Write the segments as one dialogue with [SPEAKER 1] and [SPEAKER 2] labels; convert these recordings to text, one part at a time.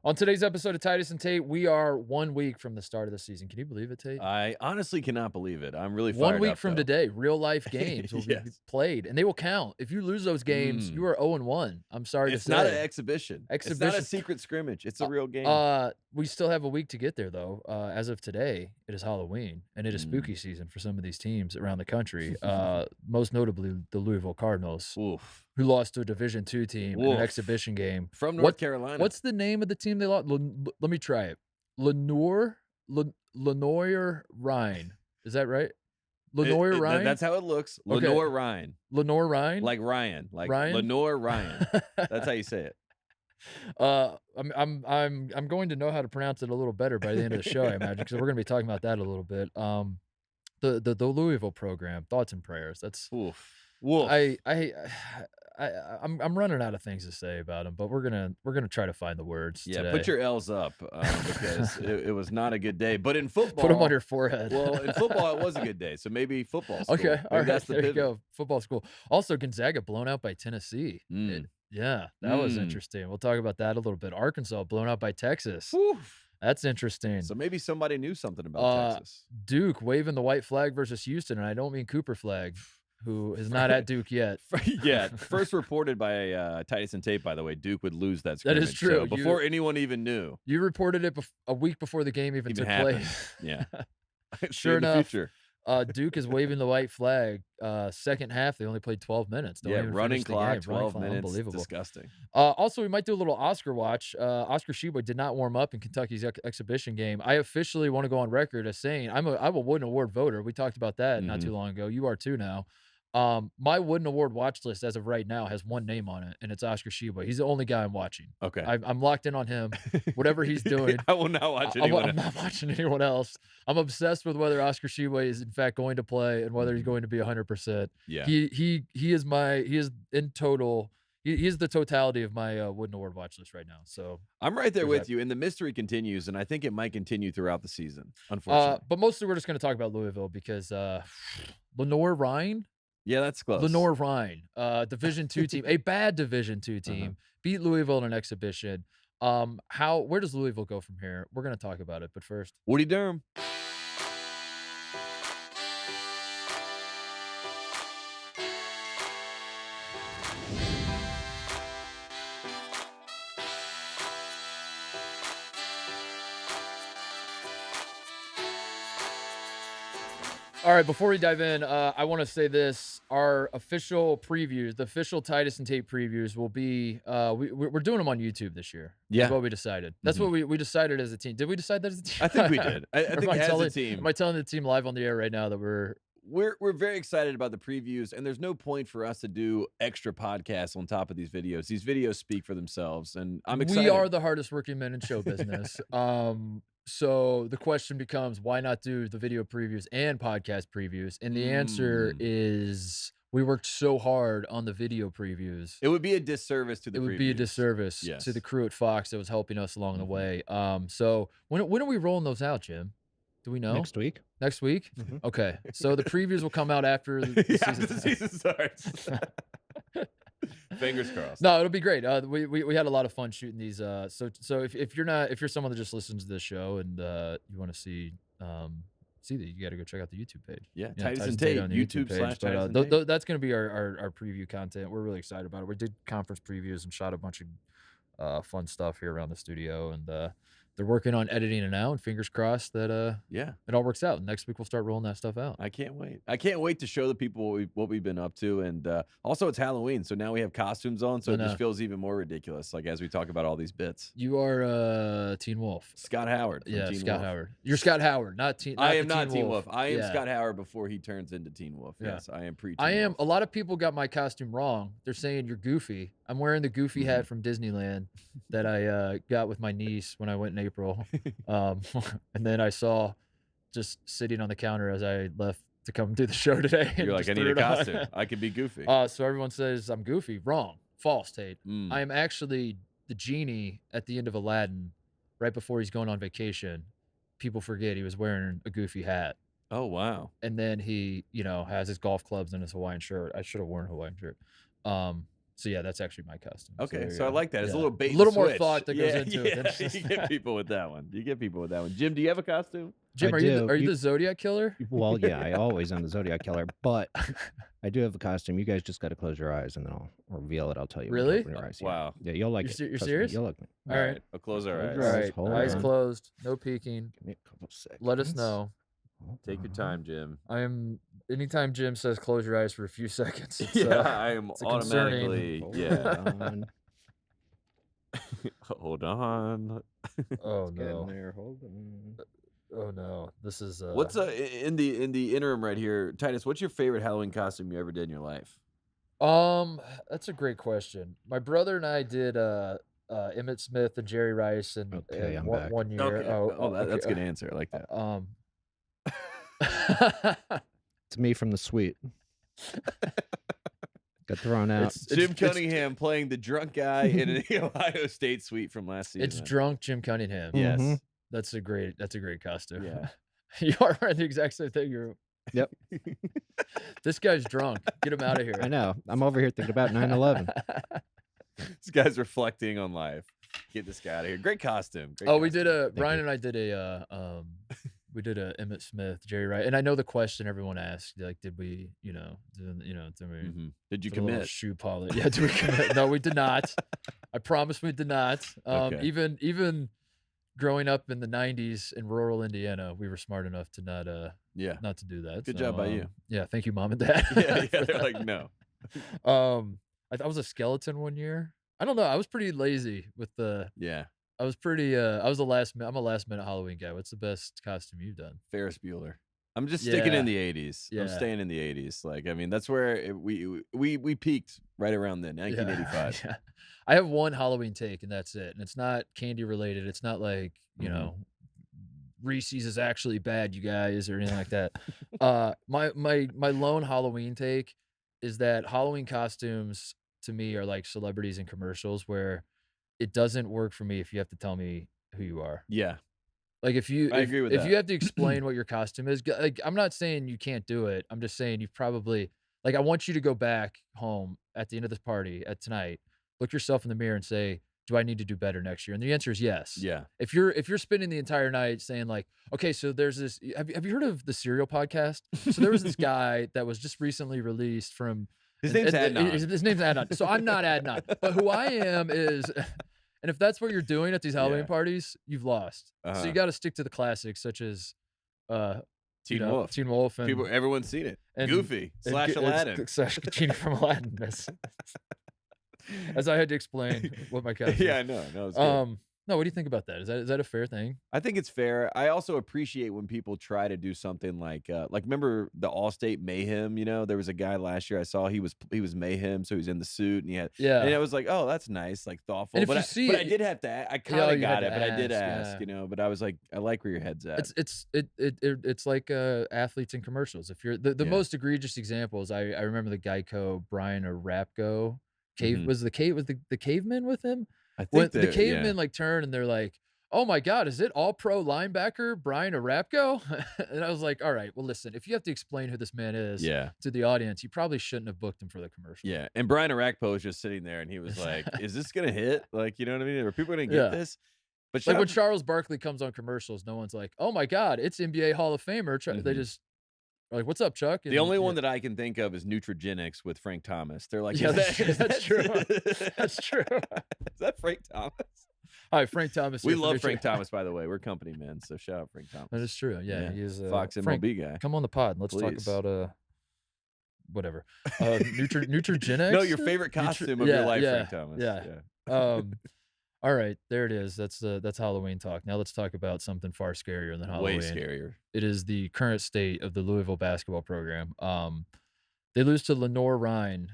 [SPEAKER 1] On today's episode of Titus and Tate, we are 1 week from the start of the season. Can you believe it, Tate?
[SPEAKER 2] I honestly cannot believe it. I'm really
[SPEAKER 1] 1
[SPEAKER 2] fired
[SPEAKER 1] week
[SPEAKER 2] up,
[SPEAKER 1] from
[SPEAKER 2] though.
[SPEAKER 1] today, real life games will be
[SPEAKER 2] Yes.
[SPEAKER 1] played, and they will count. If you lose those games, you
[SPEAKER 2] Mm.
[SPEAKER 1] are 0-1. I'm sorry to
[SPEAKER 2] It's not an
[SPEAKER 1] say.
[SPEAKER 2] exhibition. It's not a
[SPEAKER 1] Exhibition.
[SPEAKER 2] secret scrimmage. It's a real game.
[SPEAKER 1] We still have a week to get there, though. As of today, it is Halloween, and it is
[SPEAKER 2] Mm.
[SPEAKER 1] spooky season for some of these teams around the country. Most notably, the Louisville Cardinals,
[SPEAKER 2] Woof.
[SPEAKER 1] who lost to a Division II team in an
[SPEAKER 2] Woof.
[SPEAKER 1] exhibition game.
[SPEAKER 2] From North Carolina.
[SPEAKER 1] What's the name of the team they lost? Let me try it. Lenoir-Rhyne. Is that right? Lenoir-Rhyne?
[SPEAKER 2] That's how it looks.
[SPEAKER 1] Okay.
[SPEAKER 2] Lenoir-Rhyne.
[SPEAKER 1] Lenoir-Rhyne?
[SPEAKER 2] Like Ryan. Like
[SPEAKER 1] Ryan?
[SPEAKER 2] Lenoir-Rhyne. That's how you say it.
[SPEAKER 1] I'm going to know how to pronounce it a little better by the end of the show, I imagine, because we're gonna be talking about that a little bit. The Louisville program, thoughts and prayers. That's
[SPEAKER 2] Woof. Woof.
[SPEAKER 1] I'm running out of things to say about him, but we're gonna try to find the words
[SPEAKER 2] Yeah,
[SPEAKER 1] today.
[SPEAKER 2] put your L's up because it was not a good day. But in football,
[SPEAKER 1] Put them on your forehead.
[SPEAKER 2] well, in football, it was a good day. So maybe football's cool.
[SPEAKER 1] Okay,
[SPEAKER 2] Maybe
[SPEAKER 1] all right,
[SPEAKER 2] that's the
[SPEAKER 1] there you
[SPEAKER 2] pivot.
[SPEAKER 1] go. Football school. Also, Gonzaga blown out by Tennessee.
[SPEAKER 2] Mm.
[SPEAKER 1] Yeah, that was
[SPEAKER 2] Mm.
[SPEAKER 1] interesting. We'll talk about that a little bit. Arkansas blown out by Texas.
[SPEAKER 2] Woof.
[SPEAKER 1] That's interesting.
[SPEAKER 2] So maybe somebody knew something about Texas.
[SPEAKER 1] Duke waving the white flag versus Houston, and I don't mean Cooper Flag, who is not at Duke yet.
[SPEAKER 2] Yeah, first reported by Titus and Tate, by the way, Duke would lose that
[SPEAKER 1] That
[SPEAKER 2] scrimmage.
[SPEAKER 1] is true.
[SPEAKER 2] So before anyone even knew.
[SPEAKER 1] You reported it a week before the game even
[SPEAKER 2] Even
[SPEAKER 1] took
[SPEAKER 2] happened.
[SPEAKER 1] place.
[SPEAKER 2] Yeah.
[SPEAKER 1] Sure
[SPEAKER 2] In the
[SPEAKER 1] enough,
[SPEAKER 2] future.
[SPEAKER 1] Duke is waving the white flag. Second half, they only played 12 minutes. Don't
[SPEAKER 2] Yeah,
[SPEAKER 1] even
[SPEAKER 2] running
[SPEAKER 1] finish the
[SPEAKER 2] clock,
[SPEAKER 1] game.
[SPEAKER 2] 12 minutes.
[SPEAKER 1] Unbelievable.
[SPEAKER 2] Disgusting.
[SPEAKER 1] Also, we might do a little Oscar watch. Oscar Sheboy did not warm up in Kentucky's exhibition game. I officially want to go on record as saying I'm a Wooden Award voter. We talked about that not too long ago. You are too now. My Wooden Award watch list as of right now has one name on it, and it's Oscar Sheboy. He's the only guy I'm watching.
[SPEAKER 2] Okay.
[SPEAKER 1] I'm locked in on him. Whatever he's doing,
[SPEAKER 2] I will not watch
[SPEAKER 1] I'm
[SPEAKER 2] anyone.
[SPEAKER 1] not watching anyone else. I'm obsessed with whether Oscar Sheboy is in fact going to play and whether he's going to be 100%.
[SPEAKER 2] Yeah.
[SPEAKER 1] He is in total. He is the totality of my Wooden Award watch list right now. So
[SPEAKER 2] I'm right there
[SPEAKER 1] there's
[SPEAKER 2] with
[SPEAKER 1] that.
[SPEAKER 2] you, and the mystery continues, and I think it might continue throughout the season, unfortunately.
[SPEAKER 1] But mostly we're just going to talk about Louisville because Lenoir-Rhyne.
[SPEAKER 2] Yeah, that's close.
[SPEAKER 1] Lenoir-Rhyne, Division II team, a bad Division II team, beat Louisville in an exhibition. Where does Louisville go from here? We're gonna talk about it, but first,
[SPEAKER 2] Woody Durham.
[SPEAKER 1] all right, before we dive in, I want to say this: our official previews, the official Titus and Tate previews, will be we're doing them on YouTube this year.
[SPEAKER 2] Yeah.
[SPEAKER 1] Is what we decided. That's what we decided as a team. Did we decide that as a team?
[SPEAKER 2] I think we did. I
[SPEAKER 1] Or
[SPEAKER 2] think
[SPEAKER 1] am I
[SPEAKER 2] as
[SPEAKER 1] telling,
[SPEAKER 2] a team,
[SPEAKER 1] am I telling the team live on the air right now that we're
[SPEAKER 2] we're very excited about the previews, and there's no point for us to do extra podcasts on top of these videos. These videos speak for themselves, and I'm excited.
[SPEAKER 1] We are the hardest working men in show business. So the question becomes, why not do the video previews and podcast previews? And the answer is we worked so hard on the video previews.
[SPEAKER 2] It would be a disservice to the
[SPEAKER 1] It would be a
[SPEAKER 2] previews.
[SPEAKER 1] disservice
[SPEAKER 2] Yes.
[SPEAKER 1] to the crew at Fox that was helping us along the way. So when are we rolling those out, Jim? Do we know?
[SPEAKER 3] Next week.
[SPEAKER 1] Next week? Okay. So the previews will come out after the
[SPEAKER 2] Yeah,
[SPEAKER 1] season.
[SPEAKER 2] the season starts. Fingers crossed.
[SPEAKER 1] No, it'll be great. We had a lot of fun shooting these. So if you're someone that just listens to this show and you want to see that, you got to go check out the YouTube page.
[SPEAKER 2] Yeah,
[SPEAKER 1] Yeah,
[SPEAKER 2] Titus and Tate,
[SPEAKER 1] on the YouTube page.
[SPEAKER 2] YouTube/Titus
[SPEAKER 1] But
[SPEAKER 2] and Tate.
[SPEAKER 1] that's going to be our preview content. We're really excited about it. We did conference previews and shot a bunch of fun stuff here around the studio, and they're working on editing it now. And fingers crossed that
[SPEAKER 2] Yeah,
[SPEAKER 1] it all works out. Next week we'll start rolling that stuff out.
[SPEAKER 2] I can't wait. I can't wait to show the people what we've been up to, and also it's Halloween, so now we have costumes on, so
[SPEAKER 1] I
[SPEAKER 2] it just
[SPEAKER 1] know.
[SPEAKER 2] feels even more ridiculous. Like as we talk about all these bits.
[SPEAKER 1] You are Teen Wolf.
[SPEAKER 2] Scott Howard. From
[SPEAKER 1] Yeah,
[SPEAKER 2] Teen
[SPEAKER 1] Scott
[SPEAKER 2] Wolf.
[SPEAKER 1] Howard. You're Scott Howard, not Teen.
[SPEAKER 2] I
[SPEAKER 1] the
[SPEAKER 2] am not Teen Wolf. I am
[SPEAKER 1] Yeah.
[SPEAKER 2] Scott Howard before he turns into Teen Wolf.
[SPEAKER 1] Yeah.
[SPEAKER 2] Yes, I am pre.
[SPEAKER 1] I am. A lot of people got my costume wrong. They're saying you're goofy. I'm wearing the goofy hat from Disneyland that I got with my niece when I went in April. And then I saw just sitting on the counter as I left to come do the show today. and
[SPEAKER 2] You're like,
[SPEAKER 1] just
[SPEAKER 2] I need
[SPEAKER 1] threw
[SPEAKER 2] a
[SPEAKER 1] it on.
[SPEAKER 2] costume. I could be goofy.
[SPEAKER 1] So everyone says I'm goofy. Wrong. False, Tate.
[SPEAKER 2] Mm.
[SPEAKER 1] I am actually the genie at the end of Aladdin, right before he's going on vacation. People forget he was wearing a goofy hat.
[SPEAKER 2] Oh wow.
[SPEAKER 1] And then he, has his golf clubs and his Hawaiian shirt. I should have worn a Hawaiian shirt. So yeah, that's actually my costume.
[SPEAKER 2] Okay,
[SPEAKER 1] so
[SPEAKER 2] so I like that. It's a little bait.
[SPEAKER 1] A little more
[SPEAKER 2] switch.
[SPEAKER 1] thought that goes into it. Than
[SPEAKER 2] You get people with that one. You get people with that one. Jim, do you have a costume?
[SPEAKER 1] Jim, are you the Zodiac killer?
[SPEAKER 3] Well, yeah, I always am the Zodiac killer, but I do have a costume. You guys just got to close your eyes, and then I'll reveal it. I'll tell you.
[SPEAKER 1] Really?
[SPEAKER 3] Open your eyes.
[SPEAKER 2] Wow.
[SPEAKER 3] Yeah, you'll like
[SPEAKER 1] You're
[SPEAKER 3] it.
[SPEAKER 1] serious?
[SPEAKER 3] You'll like me.
[SPEAKER 1] All right.
[SPEAKER 2] We'll close our eyes.
[SPEAKER 3] Close your
[SPEAKER 1] Right.
[SPEAKER 3] Hold
[SPEAKER 1] Eyes
[SPEAKER 3] on.
[SPEAKER 1] closed. No peeking.
[SPEAKER 3] Give me a couple seconds.
[SPEAKER 1] Let us know.
[SPEAKER 2] Take your time, Jim.
[SPEAKER 1] Anytime Jim says close your eyes for a few seconds. It's,
[SPEAKER 2] I am
[SPEAKER 1] it's concerning.
[SPEAKER 2] automatically.
[SPEAKER 3] Hold
[SPEAKER 2] Yeah.
[SPEAKER 3] on.
[SPEAKER 2] Hold on.
[SPEAKER 1] Oh
[SPEAKER 3] Get in
[SPEAKER 1] no.
[SPEAKER 3] there. Hold on.
[SPEAKER 1] Oh no. This is
[SPEAKER 2] What's in the interim right here, Titus? What's your favorite Halloween costume you ever did in your life?
[SPEAKER 1] That's a great question. My brother and I did Emmett Smith and Jerry Rice and
[SPEAKER 3] Okay, I'm
[SPEAKER 1] one,
[SPEAKER 3] back.
[SPEAKER 1] one year.
[SPEAKER 2] Okay. That's a
[SPEAKER 1] okay.
[SPEAKER 2] good answer. I like that.
[SPEAKER 3] It's me from the suite. Got thrown out.
[SPEAKER 2] Jim Cunningham playing the drunk guy in an Ohio State suite from last season.
[SPEAKER 1] It's drunk Jim Cunningham.
[SPEAKER 2] Yes.
[SPEAKER 3] Mhm.
[SPEAKER 1] That's a great costume.
[SPEAKER 2] Yeah.
[SPEAKER 1] You are wearing the exact same thing.
[SPEAKER 3] Yep.
[SPEAKER 1] This guy's drunk. Get him out of here.
[SPEAKER 3] I know. I'm over here thinking about 9/11.
[SPEAKER 2] This guy's reflecting on life. Get this guy out of here. Great costume. Great
[SPEAKER 1] We did
[SPEAKER 2] costume.
[SPEAKER 1] Brian and I did we did a Emmett Smith, Jerry Rice, and I know the question everyone asked, like, did we, did we
[SPEAKER 2] Did you
[SPEAKER 1] put a little
[SPEAKER 2] commit?
[SPEAKER 1] shoe polish? Yeah, did we commit? No, we did not. I promise we did not.
[SPEAKER 2] Okay.
[SPEAKER 1] Even growing up in the 90s in rural Indiana, we were smart enough to not to do that.
[SPEAKER 2] Good job by you.
[SPEAKER 1] Yeah, thank you, Mom and Dad.
[SPEAKER 2] Yeah,
[SPEAKER 1] for
[SPEAKER 2] they're
[SPEAKER 1] that.
[SPEAKER 2] like, no.
[SPEAKER 1] I was a skeleton one year. I don't know. I was pretty lazy with the.
[SPEAKER 2] Yeah.
[SPEAKER 1] I was pretty. I'm a last minute Halloween guy. What's the best costume you've done?
[SPEAKER 2] Ferris Bueller. I'm just sticking in
[SPEAKER 1] Yeah.
[SPEAKER 2] the 80s. I'm
[SPEAKER 1] Yeah.
[SPEAKER 2] staying in the 80s. Like, I mean, that's where we peaked right around then, 1985.
[SPEAKER 1] Yeah. I have one Halloween take, and that's it. And it's not candy related. It's not like Reese's is actually bad, you guys, or anything like that. My lone Halloween take is that Halloween costumes to me are like celebrities in commercials, where it doesn't work for me if you have to tell me who you are.
[SPEAKER 2] Yeah.
[SPEAKER 1] Like if
[SPEAKER 2] agree with
[SPEAKER 1] if
[SPEAKER 2] that.
[SPEAKER 1] you have to explain what your costume is, like I'm not saying you can't do it. I'm just saying you probably like I want you to go back home at the end of this party at tonight, look yourself in the mirror and say, do I need to do better next year? And the answer is yes.
[SPEAKER 2] Yeah.
[SPEAKER 1] If you're spending the entire night saying like, okay, so there's this. Have you heard of the Serial podcast? So there was this guy that was just recently released from.
[SPEAKER 2] His name's Adnan.
[SPEAKER 1] His name's Adnan. So I'm not Adnan, but who I am is. And if that's what you're doing at these Halloween parties, you've lost. So you got to stick to the classics, such as
[SPEAKER 2] Teen Wolf.
[SPEAKER 1] Teen Wolf, and
[SPEAKER 2] Everyone's seen it.
[SPEAKER 1] and-
[SPEAKER 2] Goofy
[SPEAKER 1] and
[SPEAKER 2] / Aladdin.
[SPEAKER 1] / Genie from Aladdin. As I had to explain what my costume.
[SPEAKER 2] Yeah, I know. No, it's good.
[SPEAKER 1] No, what do you think about that? Is that a fair thing?
[SPEAKER 2] I think it's fair. I also appreciate when people try to do something like remember the Allstate Mayhem? There was a guy last year I saw. He was Mayhem, so he was in the suit and he had and I was like, oh, that's nice, like thoughtful.
[SPEAKER 1] And if
[SPEAKER 2] but
[SPEAKER 1] you
[SPEAKER 2] I,
[SPEAKER 1] see
[SPEAKER 2] but
[SPEAKER 1] it-
[SPEAKER 2] I did have to. I kind of
[SPEAKER 1] you had
[SPEAKER 2] got it,
[SPEAKER 1] to
[SPEAKER 2] but I did
[SPEAKER 1] ask,
[SPEAKER 2] ask, But I was like, I like where your head's at.
[SPEAKER 1] It's like athletes in commercials. If you're the most egregious examples, I remember the Geico Brian Arapgo was the caveman with him.
[SPEAKER 2] I
[SPEAKER 1] When
[SPEAKER 2] think
[SPEAKER 1] the cavemen like turn and they're like, oh my God, is it all pro linebacker Brian Arapgo? And I was like, all right, well, listen, if you have to explain who this man is to the audience, you probably shouldn't have booked him for the commercial.
[SPEAKER 2] Yeah. And Brian Arakpo was just sitting there and he was like, is this going to hit? Like, you know what I mean? Are people going to get this? But
[SPEAKER 1] Like when Charles Barkley comes on commercials, no one's like, oh my God, it's NBA Hall of Famer. They just are like, what's up, Chuck?
[SPEAKER 2] the only one that I can think of is Nutrigenics with Frank Thomas. They're like,
[SPEAKER 1] Yeah, that's true. That's true.
[SPEAKER 2] Is that Frank Thomas?
[SPEAKER 1] Hi, Frank Thomas.
[SPEAKER 2] We
[SPEAKER 1] here for
[SPEAKER 2] love
[SPEAKER 1] Nutri-
[SPEAKER 2] Frank Thomas, by the way. We're company men, so shout out Frank Thomas.
[SPEAKER 1] That is true. Yeah, he is
[SPEAKER 2] Fox
[SPEAKER 1] Frank,
[SPEAKER 2] MLB guy.
[SPEAKER 1] Come on the pod. Let's
[SPEAKER 2] Please.
[SPEAKER 1] talk about whatever. Nutrigenics.
[SPEAKER 2] No, your favorite costume of your life, Frank Thomas.
[SPEAKER 1] Yeah. All right, there it is. That's Halloween talk. Now let's talk about something far scarier than Halloween.
[SPEAKER 2] Way scarier.
[SPEAKER 1] It is the current state of the Louisville basketball program. They lose to Lenoir-Rhyne.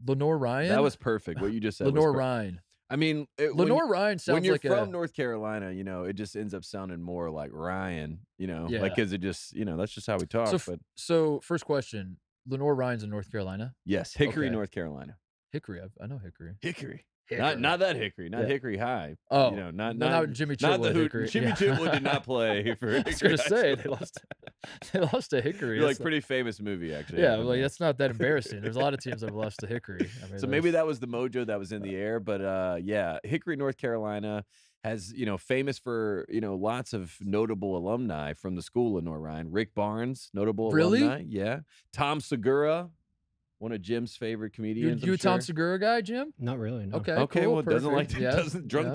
[SPEAKER 1] Lenoir-Rhyne?
[SPEAKER 2] That was perfect. What you just said.
[SPEAKER 1] Lenoir-Rhyne.
[SPEAKER 2] I mean,
[SPEAKER 1] Lenoir-Rhyne sounds
[SPEAKER 2] when you're
[SPEAKER 1] like
[SPEAKER 2] from North Carolina, it just ends up sounding more like Ryan, like because it just, that's just how we talk.
[SPEAKER 1] So first question: Lenoir-Rhyne's in North Carolina?
[SPEAKER 2] Yes, Hickory,
[SPEAKER 1] Okay.
[SPEAKER 2] North Carolina.
[SPEAKER 1] Hickory, I know Hickory.
[SPEAKER 2] Hickory.
[SPEAKER 1] Hickory.
[SPEAKER 2] Not that Hickory, not Hickory High.
[SPEAKER 1] Oh,
[SPEAKER 2] not
[SPEAKER 1] not Jimmy
[SPEAKER 2] not
[SPEAKER 1] Chitwood.
[SPEAKER 2] the
[SPEAKER 1] Hickory.
[SPEAKER 2] Jimmy Chitwood did not play for.
[SPEAKER 1] I was gonna say they lost. They lost to Hickory.
[SPEAKER 2] You're like pretty famous movie, actually.
[SPEAKER 1] Yeah, like that's not that embarrassing. There's a lot of teams that have lost to Hickory. I mean,
[SPEAKER 2] so maybe that was the mojo that was in the air, but yeah, Hickory, North Carolina has, famous for, lots of notable alumni from the school, Lenoir-Rhyne. Rick Barnes, notable alumni. Yeah. Tom Segura, one of Jim's favorite comedians.
[SPEAKER 1] You a Tom Segura guy, Jim?
[SPEAKER 3] Not really. No.
[SPEAKER 1] Okay.
[SPEAKER 2] Okay.
[SPEAKER 1] Cool,
[SPEAKER 2] well, drunk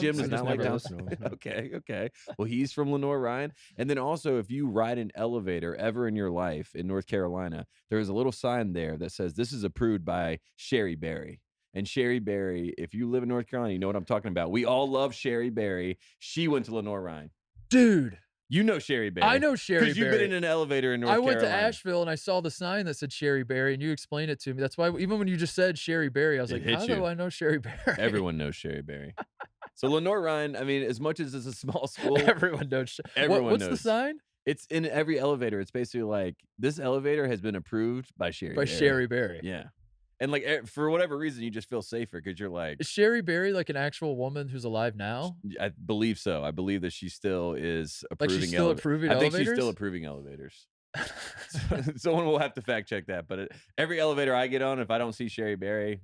[SPEAKER 2] Jim does
[SPEAKER 3] I
[SPEAKER 2] not like
[SPEAKER 3] never
[SPEAKER 2] Tom.
[SPEAKER 3] listened to him.
[SPEAKER 2] Okay. Well, he's from Lenoir-Rhyne. And then also, if you ride an elevator ever in your life in North Carolina, there is a little sign there that says this is approved by Sherry Berry. And Sherry Berry, if you live in North Carolina, you know what I'm talking about. We all love Sherry Berry. She went to Lenoir-Rhyne.
[SPEAKER 1] Dude.
[SPEAKER 2] You know Sherry Berry.
[SPEAKER 1] I know Sherry Berry.
[SPEAKER 2] Because you've been in an elevator in North Carolina.
[SPEAKER 1] I went to Asheville and I saw the sign that said Sherry Berry, and you explained it to me. That's why even when you just said Sherry Berry, I was like, how do I know Sherry Berry?
[SPEAKER 2] Everyone knows Sherry Berry. So Lenoir-Rhyne, I mean, as much as it's a small school,
[SPEAKER 1] everyone knows. What's the sign?
[SPEAKER 2] It's in every elevator. It's basically like, this elevator has been approved by Sherry Berry.
[SPEAKER 1] Sherry Berry.
[SPEAKER 2] Yeah. And like for whatever reason, you just feel safer because you're like,
[SPEAKER 1] is Sherry Berry like an actual woman who's alive now?
[SPEAKER 2] I believe so. I believe that she still is approving.
[SPEAKER 1] Like she's still approving elevators?
[SPEAKER 2] I think she's still approving elevators. Someone will have to fact check that. But every elevator I get on, if I don't see Sherry Berry,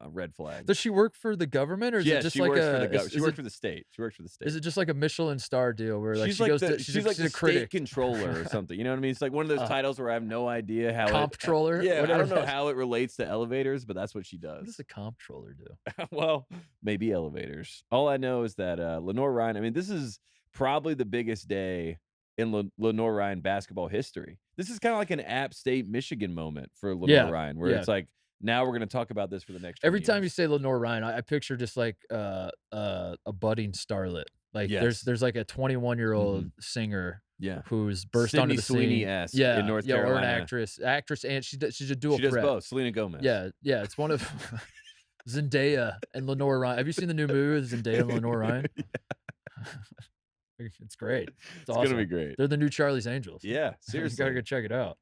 [SPEAKER 2] red flag.
[SPEAKER 1] Does she work for the government, or is it just
[SPEAKER 2] she
[SPEAKER 1] like
[SPEAKER 2] works for the government? She works for the state. She works for the state.
[SPEAKER 1] Is it just like a Michelin star deal where like
[SPEAKER 2] she's like
[SPEAKER 1] she's
[SPEAKER 2] like
[SPEAKER 1] a
[SPEAKER 2] state
[SPEAKER 1] critic
[SPEAKER 2] controller or something? You know what I mean? It's like one of those titles where I have no idea how
[SPEAKER 1] comptroller.
[SPEAKER 2] Yeah, I don't know how it relates to elevators, but that's what she does.
[SPEAKER 1] What does a comptroller do?
[SPEAKER 2] Well, maybe elevators. All I know is that Lenoir-Rhyne. I mean, this is probably the biggest day in Lenoir-Rhyne basketball history. This is kind of like an App State Michigan moment for Lenoir-Rhyne, where it's like, now we're going to talk about this for the next.
[SPEAKER 1] Every time you say Lenoir-Rhyne, I picture just like a budding starlet. Like there's like a 21-year-old singer, who's burst onto the scene.
[SPEAKER 2] In North Carolina,
[SPEAKER 1] or an actress, and she's a dual threat.
[SPEAKER 2] She does both. Selena Gomez.
[SPEAKER 1] Yeah. It's one of Zendaya and Lenoir-Rhyne. Have you seen the new movie with Zendaya and Lenoir-Rhyne? It's great. It's awesome.
[SPEAKER 2] Gonna be great.
[SPEAKER 1] They're the new Charlie's Angels.
[SPEAKER 2] Yeah, seriously.
[SPEAKER 1] You gotta go check it out.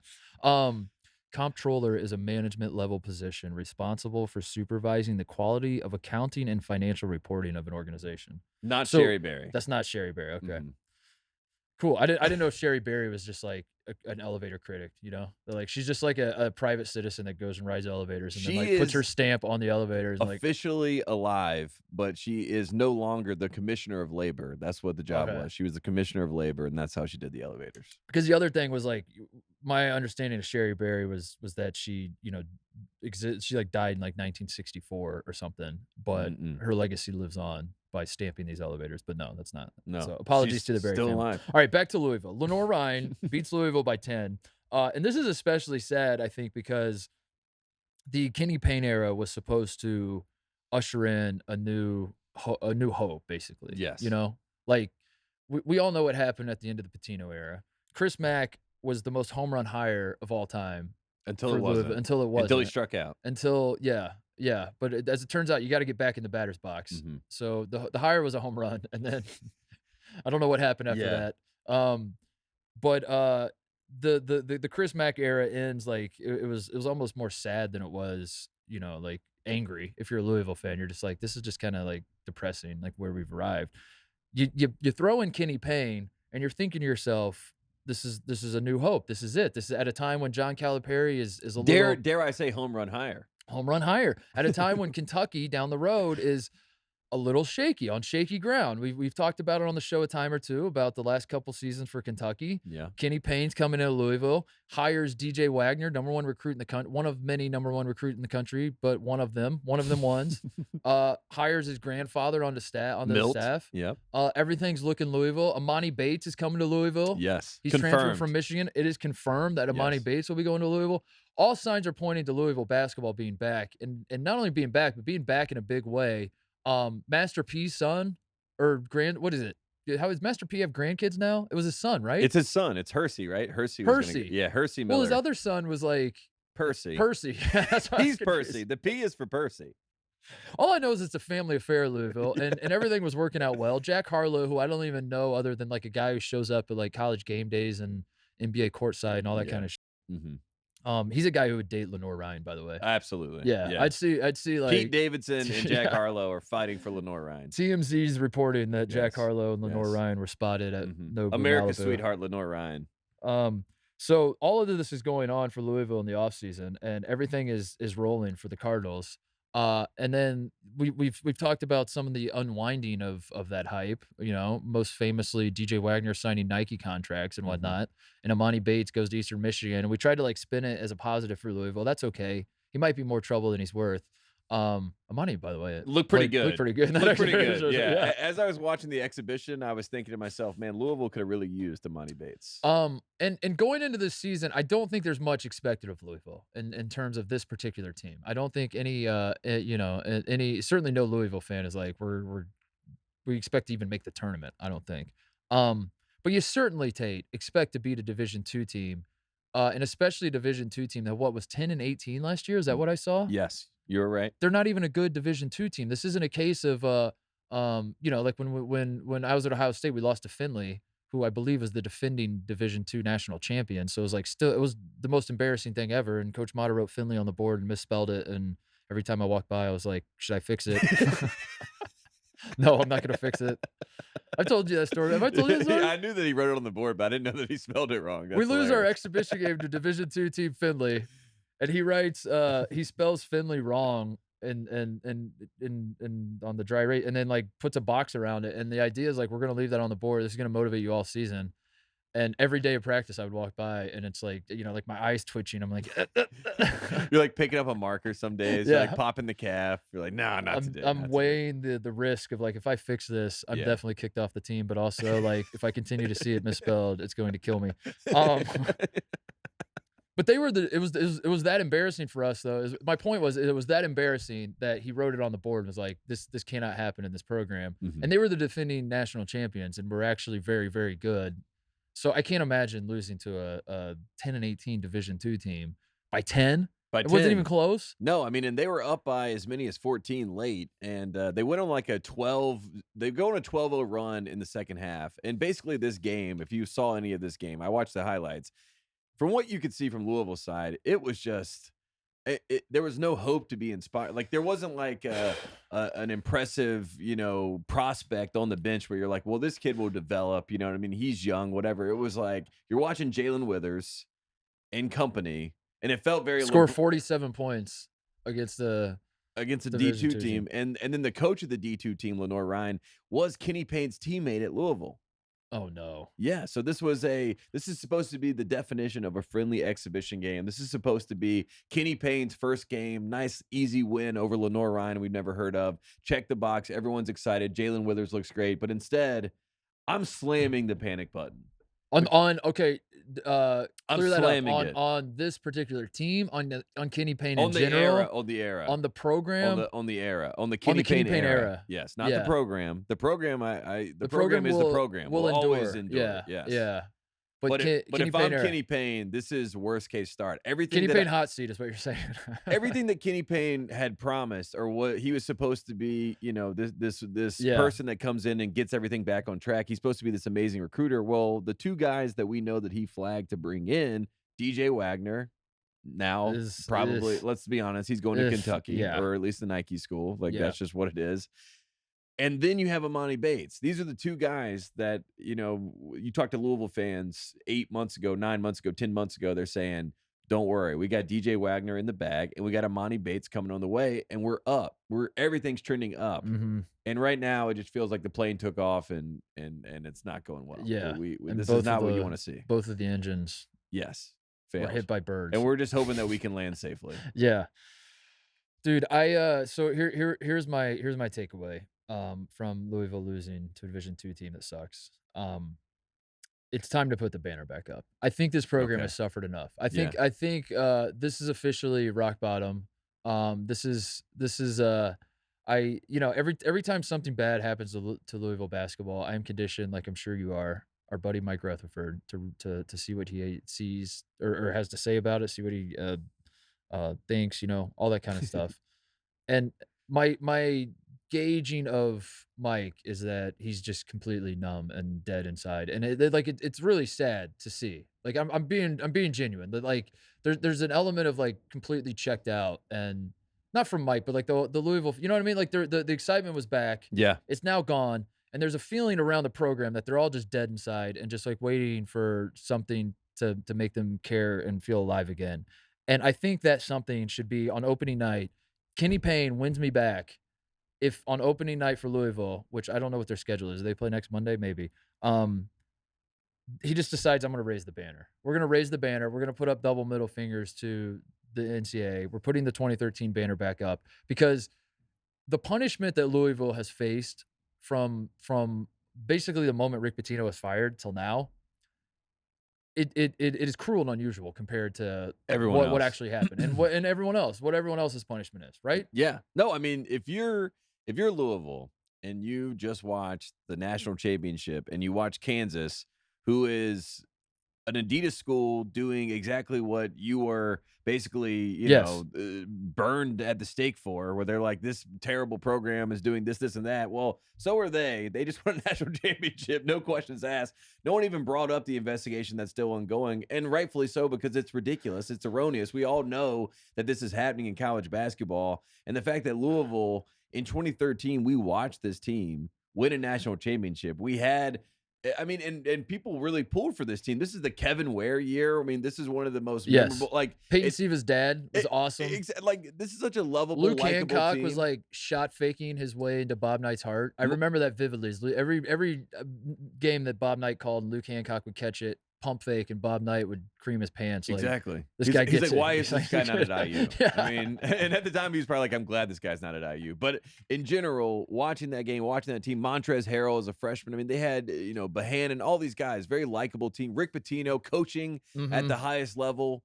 [SPEAKER 1] Comptroller is a management level position responsible for supervising the quality of accounting and financial reporting of an organization.
[SPEAKER 2] Not Sherry Berry.
[SPEAKER 1] That's not Sherry Berry. Okay. Cool. I didn't know Sherry Berry was just like an elevator critic, like she's just like a private citizen that goes and rides elevators and then like puts her stamp on the elevators. And
[SPEAKER 2] officially alive, but she is no longer the commissioner of labor. That's what the job was. She was the commissioner of labor, and that's how she did the elevators.
[SPEAKER 1] Because the other thing was like, my understanding of Sherry Berry was that she, she like died in like 1964 or something, but her legacy lives on by stamping these elevators. But no, that's not. No. So apologies to the Berry family. Alive. All right, back to Louisville. Lenoir-Rhyne beats Louisville by 10. And this is especially sad, I think, because the Kenny Payne era was supposed to usher in a new hope, basically.
[SPEAKER 2] Yes.
[SPEAKER 1] Like we all know what happened at the end of the Pitino era. Chris Mack was the most home run hire of all time.
[SPEAKER 2] Until it wasn't. Until he struck out.
[SPEAKER 1] Yeah. But as it turns out, you got to get back in the batter's box. So the hire was a home run, and then I don't know what happened after that. But the Chris Mack era ends like it was almost more sad than it was, like angry. If you're a Louisville fan, you're just like, this is just kind of like depressing, like where we've arrived. You throw in Kenny Payne, and you're thinking to yourself, this is a new hope. This is it. This is at a time when John Calipari is a little,
[SPEAKER 2] dare I say, home run higher
[SPEAKER 1] at a time when Kentucky down the road is a little shaky, on shaky ground. We've talked about it on the show a time or two about the last couple seasons for Kentucky.
[SPEAKER 2] Yeah. Kenny
[SPEAKER 1] Payne's coming into Louisville, hires DJ Wagner, number one recruit in the country, one of many number one recruit in the country, but one of them ones. Hires his grandfather on the staff.
[SPEAKER 2] Yep.
[SPEAKER 1] Everything's looking Louisville. Amani Bates is coming to Louisville.
[SPEAKER 2] Yes.
[SPEAKER 1] He's transferred from Michigan. It is confirmed that Amani Bates will be going to Louisville. All signs are pointing to Louisville basketball being back, and not only being back, but being back in a big way. Master P's son or what is it? How does Master P have grandkids now? It was his son, right?
[SPEAKER 2] It's his son. It's Hersey, right? Hersey Hersey Miller.
[SPEAKER 1] Well, his other son was like
[SPEAKER 2] Percy.
[SPEAKER 1] That's
[SPEAKER 2] He's Percy. The P is for Percy.
[SPEAKER 1] All I know is it's a family affair, Louisville, and everything was working out well. Jack Harlow, who I don't even know other than like a guy who shows up at like college game days and NBA courtside and all that kind of shit. He's a guy who would date Lenoir-Rhyne, by the way.
[SPEAKER 2] Absolutely.
[SPEAKER 1] Yeah. I'd see like
[SPEAKER 2] Pete Davidson and Jack Harlow are fighting for Lenoir-Rhyne.
[SPEAKER 1] TMZ's reporting that Jack Harlow and Lenoir-Rhyne were spotted at Nobu,
[SPEAKER 2] America's
[SPEAKER 1] Malibu.
[SPEAKER 2] sweetheart, Lenoir-Rhyne.
[SPEAKER 1] So all of this is going on for Louisville in the offseason, and everything is rolling for the Cardinals. And then we've talked about some of the unwinding of that hype. You know, most famously DJ Wagner signing Nike contracts and whatnot, and Amani Bates goes to Eastern Michigan. And we tried to like spin it as a positive for Louisville. That's okay. He might be more trouble than he's worth. Amani, by the way,
[SPEAKER 2] looked pretty good.
[SPEAKER 1] Looked pretty good.
[SPEAKER 2] Looked pretty good. Yeah. As I was watching the exhibition, I was thinking to myself, man, Louisville could have really used Amani Bates.
[SPEAKER 1] And going into this season, I don't think there's much expected of Louisville in terms of this particular team. I don't think any certainly no Louisville fan is like we expect to even make the tournament. I don't think. But you certainly, Tate, expect to beat a Division II team, and especially a Division II team that was 10-18 last year. Is that what I saw?
[SPEAKER 2] Yes. You're right.
[SPEAKER 1] They're not even a good Division II team. This isn't a case of, like when I was at Ohio State, we lost to Findlay, who I believe is the defending Division II national champion. So it was like it was the most embarrassing thing ever. And Coach Mata wrote Findlay on the board and misspelled it. And every time I walked by, I was like, should I fix it? No, I'm not going to fix it. I've told you that story. Have I told you that story?
[SPEAKER 2] I knew that he wrote it on the board, but I didn't know that he spelled it wrong.
[SPEAKER 1] We lose our exhibition game to Division II team Findlay. And he writes, he spells Findlay wrong and on the dry rate, and then like puts a box around it. And the idea is like, we're gonna leave that on the board. This is gonna motivate you all season. And every day of practice, I would walk by, and it's like, like my eyes twitching. I'm like,
[SPEAKER 2] you're like picking up a marker some days. You're like popping the calf. You're like, nah, not today.
[SPEAKER 1] I'm weighing the risk of like, if I fix this, I'm definitely kicked off the team. But also like, if I continue to see it misspelled, it's going to kill me. But it was that embarrassing for us though. My point was it was that embarrassing that he wrote it on the board and was like, this cannot happen in this program. And they were the defending national champions and were actually very, very good. So I can't imagine losing to a 10-18 Division II team by 10. It wasn't even close.
[SPEAKER 2] No, I mean, and they were up by as many as 14 late, and they went on like a 12. They go on a 12-0 run in the second half. And basically, this game, if you saw any of this game, I watched the highlights. From what you could see from Louisville's side, it was just there was no hope to be inspired. Like there wasn't like an impressive, prospect on the bench where you're like, well, this kid will develop. You know what I mean? He's young, whatever. It was like you're watching Jalen Withers and company, and it felt very
[SPEAKER 1] scored 47 points against a
[SPEAKER 2] D2 team, and then the coach of the D2 team, Lenoir-Rhyne, was Kenny Payne's teammate at Louisville.
[SPEAKER 1] Oh no.
[SPEAKER 2] Yeah, so this is supposed to be the definition of a friendly exhibition game. This is supposed to be Kenny Payne's first game. Nice, easy win over Lenoir-Rhyne we've never heard of. Check the box. Everyone's excited. Jalen Withers looks great. But instead, I'm slamming the panic button.
[SPEAKER 1] Okay,
[SPEAKER 2] I'm
[SPEAKER 1] clear that
[SPEAKER 2] slamming
[SPEAKER 1] up.
[SPEAKER 2] it.
[SPEAKER 1] On this particular team, on Kenny Payne
[SPEAKER 2] on
[SPEAKER 1] in
[SPEAKER 2] the
[SPEAKER 1] general,
[SPEAKER 2] on the era,
[SPEAKER 1] on the program,
[SPEAKER 2] on the era, on the Kenny Payne era. Yes, not the program. The program, the program is the program. We'll always endure.
[SPEAKER 1] Yeah,
[SPEAKER 2] yes.
[SPEAKER 1] yeah.
[SPEAKER 2] But if I'm Kenny Payne, this is worst case start.
[SPEAKER 1] Kenny Payne hot seat is what you're saying.
[SPEAKER 2] Everything that Kenny Payne had promised, or what he was supposed to be, this person that comes in and gets everything back on track. He's supposed to be this amazing recruiter. Well, the two guys that we know that he flagged to bring in, DJ Wagner, now probably, let's be honest, he's going to Kentucky, or at least the Nike school. Like that's just what it is. And then you have Amani Bates. These are the two guys that, you talk to Louisville fans 8 months ago, 9 months ago, 10 months ago. They're saying, don't worry. We got DJ Wagner in the bag, and we got Amani Bates coming on the way, and we're up. Everything's trending up. And right now, it just feels like the plane took off, and it's not going well.
[SPEAKER 1] Yeah.
[SPEAKER 2] This is not what you want to see.
[SPEAKER 1] Both of the engines.
[SPEAKER 2] Yes.
[SPEAKER 1] Were hit by birds.
[SPEAKER 2] And we're just hoping that we can land safely.
[SPEAKER 1] Yeah. Dude, so here's my takeaway. From Louisville losing to a Division II team that sucks. It's time to put the banner back up. I think this program has suffered enough. I think this is officially rock bottom. Every time something bad happens to Louisville basketball, I am conditioned, like I'm sure you are, our buddy Mike Rutherford, to see what he sees or has to say about it, see what he thinks, all that kind of stuff. And my gauging of Mike is that he's just completely numb and dead inside, and it's really sad to see. Like I'm being genuine. That like there's an element of like completely checked out, and not from Mike, but like the Louisville. You know what I mean? Like the excitement was back.
[SPEAKER 2] Yeah,
[SPEAKER 1] it's now gone, and there's a feeling around the program that they're all just dead inside and just like waiting for something to make them care and feel alive again. And I think that something should be on opening night. Kenny Payne wins me back if on opening night for Louisville, which I don't know what their schedule is. They play next Monday, maybe. He just decides I'm going to raise the banner. We're going to raise the banner. We're going to put up double middle fingers to the NCAA. We're putting the 2013 banner back up because the punishment that Louisville has faced from basically the moment Rick Pitino was fired till now, it is cruel and unusual compared to what actually happened and everyone else's punishment is, right?
[SPEAKER 2] Yeah. No, I mean, if you're Louisville and you just watched the national championship and you watch Kansas, who is an Adidas school doing exactly what you were basically, you know, burned at the stake for, where they're like, this terrible program is doing this, this, and that. Well, so are they. They just won a national championship. No questions asked. No one even brought up the investigation that's still ongoing, and rightfully so, because it's ridiculous. It's erroneous. We all know that this is happening in college basketball. And the fact that Louisville in 2013, we watched this team win a national championship. We had, I mean, and people really pulled for this team. This is the Kevin Ware year. I mean, this is one of the most memorable. Like
[SPEAKER 1] Peyton Siva's dad was awesome.
[SPEAKER 2] Like this is such a lovable,
[SPEAKER 1] Luke Hancock was like shot faking his way into Bob Knight's heart. I remember that vividly. Every game that Bob Knight called, Luke Hancock would catch it, pump fake, and Bob Knight would cream his pants.
[SPEAKER 2] Exactly.
[SPEAKER 1] This guy gets
[SPEAKER 2] he's like,
[SPEAKER 1] it.
[SPEAKER 2] why is this guy not at IU?
[SPEAKER 1] Yeah.
[SPEAKER 2] I mean, and at the time he was probably like, I'm glad this guy's not at IU. But in general, watching that game, watching that team, Montrezl Harrell as a freshman. I mean, they had, you know, Bohannon, all these guys, very likable team. Rick Pitino coaching at the highest level.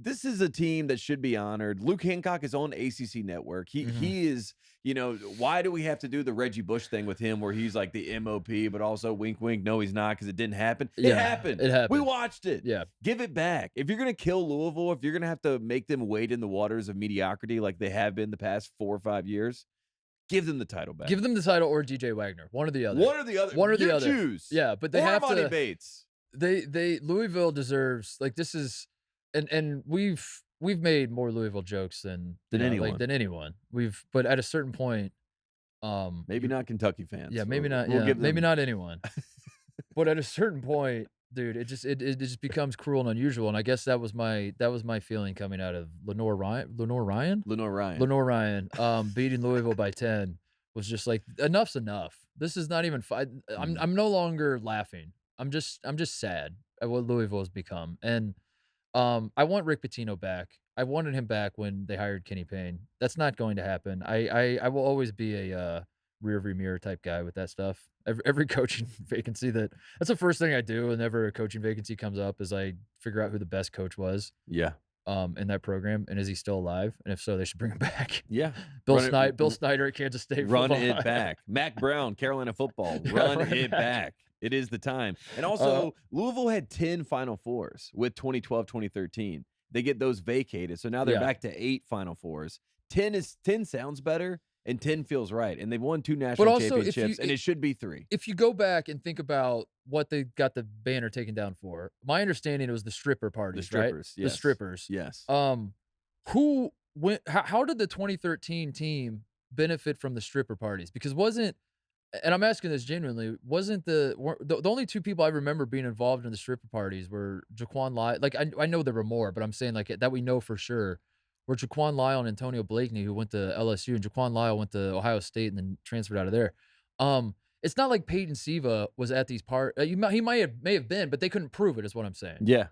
[SPEAKER 2] This is a team that should be honored. Luke Hancock is on ACC Network. He is, you know, why do we have to do the Reggie Bush thing with him where he's like the MOP, but also wink, wink, no, he's not because it didn't happen? It happened.
[SPEAKER 1] It happened.
[SPEAKER 2] We watched it.
[SPEAKER 1] Yeah.
[SPEAKER 2] Give it back. If you're going to kill Louisville, if you're going to have to make them wade in the waters of mediocrity like they have been the past 4 or 5 years, give them the title back.
[SPEAKER 1] Give them the title or DJ Wagner. One or the other.
[SPEAKER 2] One or the other.
[SPEAKER 1] One or the other.
[SPEAKER 2] Choose.
[SPEAKER 1] Yeah, but they
[SPEAKER 2] or
[SPEAKER 1] have
[SPEAKER 2] Monty
[SPEAKER 1] to.
[SPEAKER 2] Bates.
[SPEAKER 1] Louisville deserves, like, this is, and we've made more Louisville jokes than
[SPEAKER 2] anyone.
[SPEAKER 1] like, than anyone. But at a certain point,
[SPEAKER 2] maybe not Kentucky fans.
[SPEAKER 1] Yeah, maybe not. Yeah, maybe not anyone. But at a certain point, dude, it just becomes cruel and unusual. And I guess that was my feeling coming out of Lenoir-Rhyne. Lenoir-Rhyne beating Louisville by 10 was just like, enough's enough. This is not even fun. I'm no longer laughing. I'm just sad at what Louisville has become. And I want Rick Pitino back. I wanted him back when they hired Kenny Payne. That's not going to happen. I will always be a rearview mirror type guy with that stuff. Every coaching vacancy that's the first thing I do whenever a coaching vacancy comes up is I figure out who the best coach was.
[SPEAKER 2] Yeah.
[SPEAKER 1] In that program, and is he still alive? And if so, they should bring him back.
[SPEAKER 2] Yeah.
[SPEAKER 1] Bill Snyder at Kansas State.
[SPEAKER 2] Run it back. Mac Brown, Carolina football. Run it back. It is the time. And also, Louisville had 10 Final Fours with 2012, 2013. They get those vacated. So now they're back to 8 Final Fours. 10 sounds better, and 10 feels right. And they've won 2 national championships, and it should be 3.
[SPEAKER 1] If you go back and think about what they got the banner taken down for, my understanding it was the stripper parties,
[SPEAKER 2] the strippers,
[SPEAKER 1] right?
[SPEAKER 2] Yes.
[SPEAKER 1] The strippers.
[SPEAKER 2] Yes.
[SPEAKER 1] Who went? How did the 2013 team benefit from the stripper parties? Because and I'm asking this genuinely, wasn't the only 2 people I remember being involved in the stripper parties were Jaquan Lyle. Like, I know there were more, but I'm saying like that we know for sure were Jaquan Lyle and Antonio Blakeney, who went to LSU, and Jaquan Lyle went to Ohio State and then transferred out of there. It's not like Peyton Siva was at these parties. He may have been, but they couldn't prove it, is what I'm saying.
[SPEAKER 2] Yeah.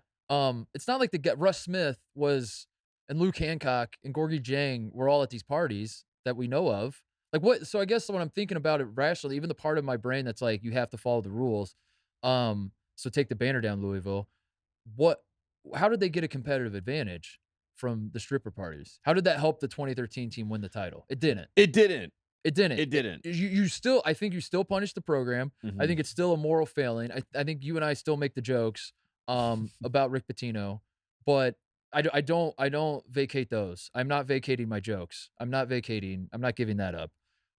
[SPEAKER 1] It's not like Russ Smith and Luke Hancock and Gorgie Jang were all at these parties that we know of. Like, what? So I guess when I'm thinking about it rationally, even the part of my brain that's like, you have to follow the rules. So take the banner down, Louisville. How did they get a competitive advantage from the stripper parties? How did that help the 2013 team win the title? It didn't. You still, I think you still punish the program. I think it's still a moral failing. I think you and I still make the jokes about Rick Pitino, but I don't vacate those. I'm not vacating my jokes. I'm not giving that up.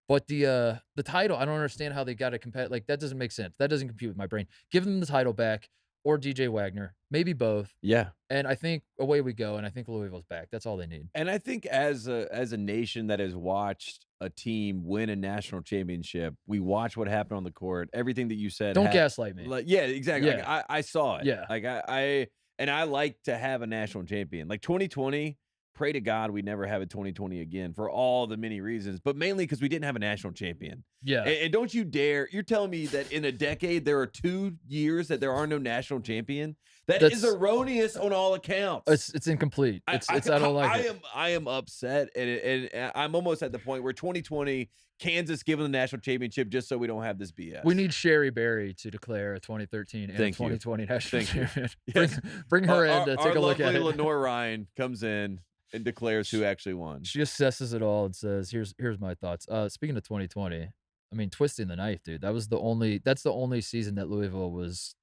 [SPEAKER 1] But the title, I don't understand how they got to compete. Like, that doesn't make sense. That doesn't compute with my brain. Give them the title back. or DJ Wagner, maybe both.
[SPEAKER 2] Yeah.
[SPEAKER 1] And I think away we go, and I think Louisville's back. That's all they need.
[SPEAKER 2] And I think as a nation that has watched a team win a national championship, we watch what happened on the court. Everything that you said.
[SPEAKER 1] Don't gaslight me.
[SPEAKER 2] Like, yeah, exactly.
[SPEAKER 1] Yeah.
[SPEAKER 2] Like, I saw it.
[SPEAKER 1] Yeah.
[SPEAKER 2] Like I like to have a national champion. Like 2020, pray to God we never have a 2020 again for all the many reasons, but mainly because we didn't have a national champion.
[SPEAKER 1] Yeah.
[SPEAKER 2] And don't you dare, you're telling me that in a decade there are 2 years that there are no national champion? That's is erroneous on all accounts.
[SPEAKER 1] It's incomplete. I don't like it.
[SPEAKER 2] I am upset, and I'm almost at the point where 2020 Kansas giving the national championship just so we don't have this BS.
[SPEAKER 1] We need Sherry Berry to declare a 2013 and a 2020 national champion.
[SPEAKER 2] Yes.
[SPEAKER 1] Bring her in to take a look at it.
[SPEAKER 2] Lenoir-Rhyne comes in and declares who actually won.
[SPEAKER 1] She assesses it all and says, "Here's my thoughts." Speaking of 2020, I mean, twisting the knife, dude. That's the only season that Louisville was.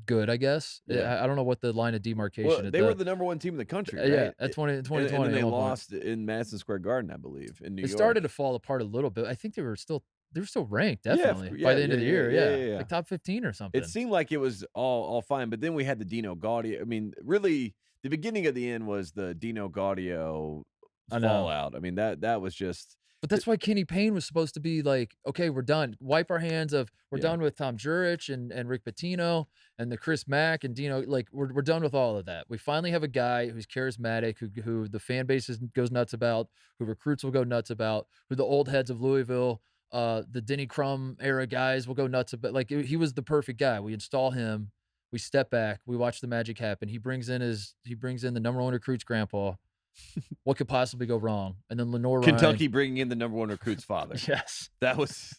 [SPEAKER 1] Good, I guess.
[SPEAKER 2] Yeah.
[SPEAKER 1] I don't know what the line of demarcation.
[SPEAKER 2] Well, they were the number 1 team in the country, right?
[SPEAKER 1] Yeah, at 2020.
[SPEAKER 2] And then they lost in Madison Square Garden, I believe, in New York.
[SPEAKER 1] They started to fall apart a little bit. I think they were still ranked, definitely, by the end of the year. Yeah. Like top 15 or something.
[SPEAKER 2] It seemed like it was all fine, but then we had the Dino Gaudio. I mean, really, the beginning of the end was the Dino Gaudio fallout. I mean, that was just.
[SPEAKER 1] But that's why Kenny Payne was supposed to be like, okay, we're done. Wipe our hands of, we're done with Tom Jurich and Rick Pitino and the Chris Mack and Dino. Like, we're done with all of that. We finally have a guy who's charismatic, who the fan base goes nuts about, who recruits will go nuts about, who the old heads of Louisville, the Denny Crum era guys will go nuts about. Like, he was the perfect guy. We install him. We step back. We watch the magic happen. He brings in the number 1 recruit's grandpa. What could possibly go wrong? And then Lenoir-Rhyne.
[SPEAKER 2] Kentucky bringing in the number 1 recruit's father.
[SPEAKER 1] Yes.
[SPEAKER 2] That was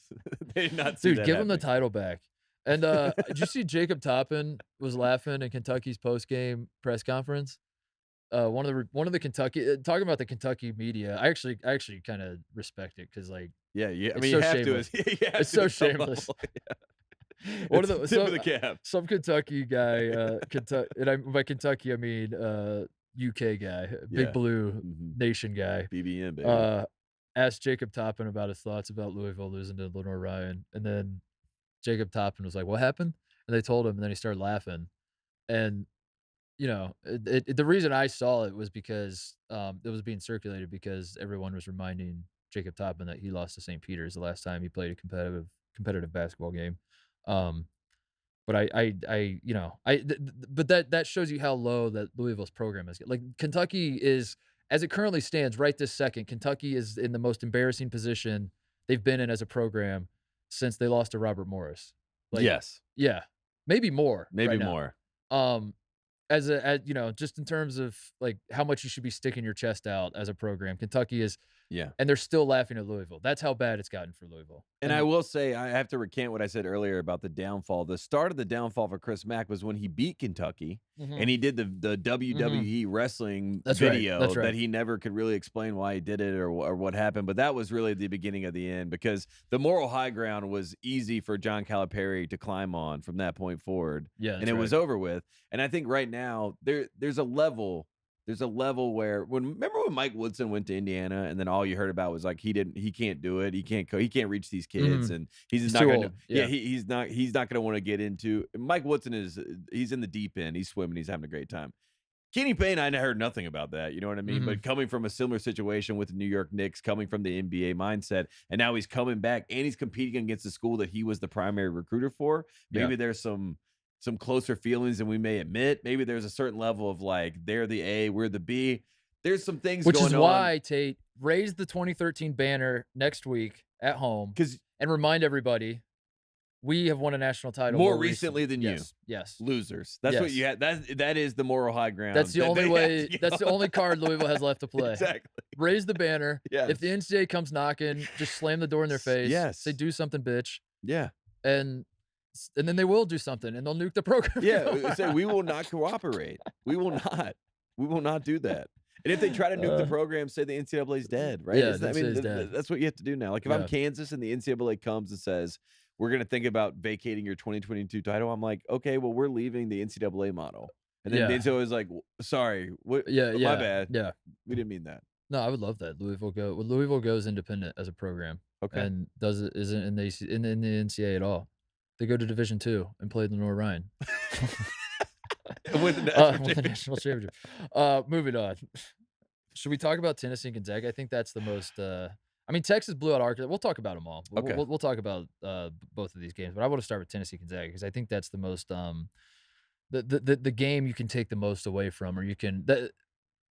[SPEAKER 2] they did not see
[SPEAKER 1] dude,
[SPEAKER 2] that
[SPEAKER 1] give
[SPEAKER 2] happening.
[SPEAKER 1] him the title back. And did you see Jacob Toppin was laughing in Kentucky's post-game press conference? One of the Kentucky talking about the Kentucky media. I actually kind of respect it because like
[SPEAKER 2] I mean
[SPEAKER 1] so
[SPEAKER 2] you have
[SPEAKER 1] shameless.
[SPEAKER 2] to.
[SPEAKER 1] It's so shameless. One of the
[SPEAKER 2] tip of the cap.
[SPEAKER 1] Some Kentucky guy, by Kentucky I mean UK guy, Big Blue Nation guy,
[SPEAKER 2] BBN baby.
[SPEAKER 1] Asked Jacob Toppin about his thoughts about Louisville losing to Lenoir-Rhyne, and then Jacob Toppin was like, "What happened?" And they told him, and then he started laughing. And the reason I saw it was because it was being circulated because everyone was reminding Jacob Toppin that he lost to St. Peter's the last time he played a competitive basketball game. But but that shows you how low that Louisville's program is. Like Kentucky is, as it currently stands right this second, Kentucky is in the most embarrassing position they've been in as a program since they lost to Robert Morris. Like,
[SPEAKER 2] yes.
[SPEAKER 1] Yeah. Maybe more.
[SPEAKER 2] Maybe
[SPEAKER 1] right
[SPEAKER 2] more.
[SPEAKER 1] Now. As just in terms of like how much you should be sticking your chest out as a program, Kentucky is.
[SPEAKER 2] Yeah.
[SPEAKER 1] And they're still laughing at Louisville. That's how bad it's gotten for Louisville.
[SPEAKER 2] And I will say, I have to recant what I said earlier about the downfall. The start of the downfall for Chris Mack was when he beat Kentucky and he did the WWE wrestling video that he never could really explain why he did it or what happened. But that was really the beginning of the end because the moral high ground was easy for John Calipari to climb on from that point forward.
[SPEAKER 1] Yeah,
[SPEAKER 2] and it was over with. And I think right now there's a level. There's a level where remember when Mike Woodson went to Indiana and then all you heard about was like he can't do it, he can't reach these kids and he's not going to he's not going to want to get into. Mike Woodson he's in the deep end, he's swimming, he's having a great time. Kenny Payne, I heard nothing about that, you know what I mean? But coming from a similar situation with the New York Knicks, coming from the NBA mindset, and now he's coming back and he's competing against the school that he was the primary recruiter for. Maybe there's some closer feelings than we may admit. Maybe there's a certain level of like, they're the A, we're the B. There's some things going on.
[SPEAKER 1] Which is why, Tate, raise the 2013 banner next week at home and remind everybody we have won a national title
[SPEAKER 2] more recently than you.
[SPEAKER 1] Yes.
[SPEAKER 2] Losers. That's what you had. That is the moral high ground.
[SPEAKER 1] That's the only way. That's the only card Louisville has left to play.
[SPEAKER 2] Exactly.
[SPEAKER 1] Raise the banner.
[SPEAKER 2] Yes.
[SPEAKER 1] If the NCAA comes knocking, just slam the door in their face.
[SPEAKER 2] Yes.
[SPEAKER 1] Say, do something, bitch.
[SPEAKER 2] Yeah.
[SPEAKER 1] And then they will do something and they'll nuke the program.
[SPEAKER 2] Yeah, say we will not cooperate. We will not do that. And if they try to nuke the program, say the NCAA is dead, right?
[SPEAKER 1] Yeah,
[SPEAKER 2] that's what you have to do now. Like if I'm Kansas and the NCAA comes and says we're going to think about vacating your 2022 title, I'm like, okay, well we're leaving the NCAA model. And then the NCAA is like, sorry, what? My bad.
[SPEAKER 1] Yeah,
[SPEAKER 2] we didn't mean that.
[SPEAKER 1] No, I would love that. Louisville goes independent as a program, and isn't in the NCAA at all. They go to Division II and play Lenoir-Rhyne.
[SPEAKER 2] With the
[SPEAKER 1] national championship. Moving on. Should we talk about Tennessee and Gonzaga? I think that's the most. I mean, Texas blew out Arkansas. We'll talk about them all.
[SPEAKER 2] Okay.
[SPEAKER 1] We'll talk about both of these games, but I want to start with Tennessee Gonzaga because I think that's the most the game you can take the most away from, or you can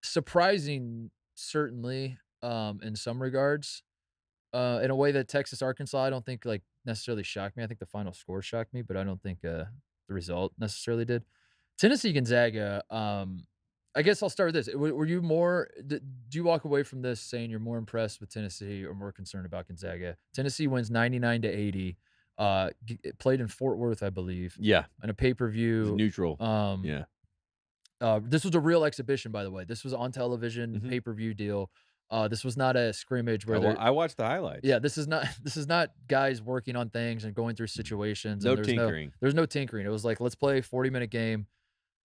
[SPEAKER 1] surprising certainly in some regards. In a way that Texas Arkansas, I don't think like necessarily shocked me. I think the final score shocked me, but I don't think the result necessarily did. Tennessee Gonzaga. I guess I'll start with this. Were you more? Do you walk away from this saying you're more impressed with Tennessee or more concerned about Gonzaga? Tennessee wins 99-80. Played in Fort Worth, I believe.
[SPEAKER 2] Yeah,
[SPEAKER 1] in a pay-per-view.
[SPEAKER 2] Neutral. Yeah.
[SPEAKER 1] This was a real exhibition, by the way. This was on television, pay-per-view deal. This was not a scrimmage where
[SPEAKER 2] I watched the highlights.
[SPEAKER 1] Yeah, this is not guys working on things and going through situations.
[SPEAKER 2] No
[SPEAKER 1] and
[SPEAKER 2] tinkering.
[SPEAKER 1] There's no tinkering. It was like, let's play a 40-minute game,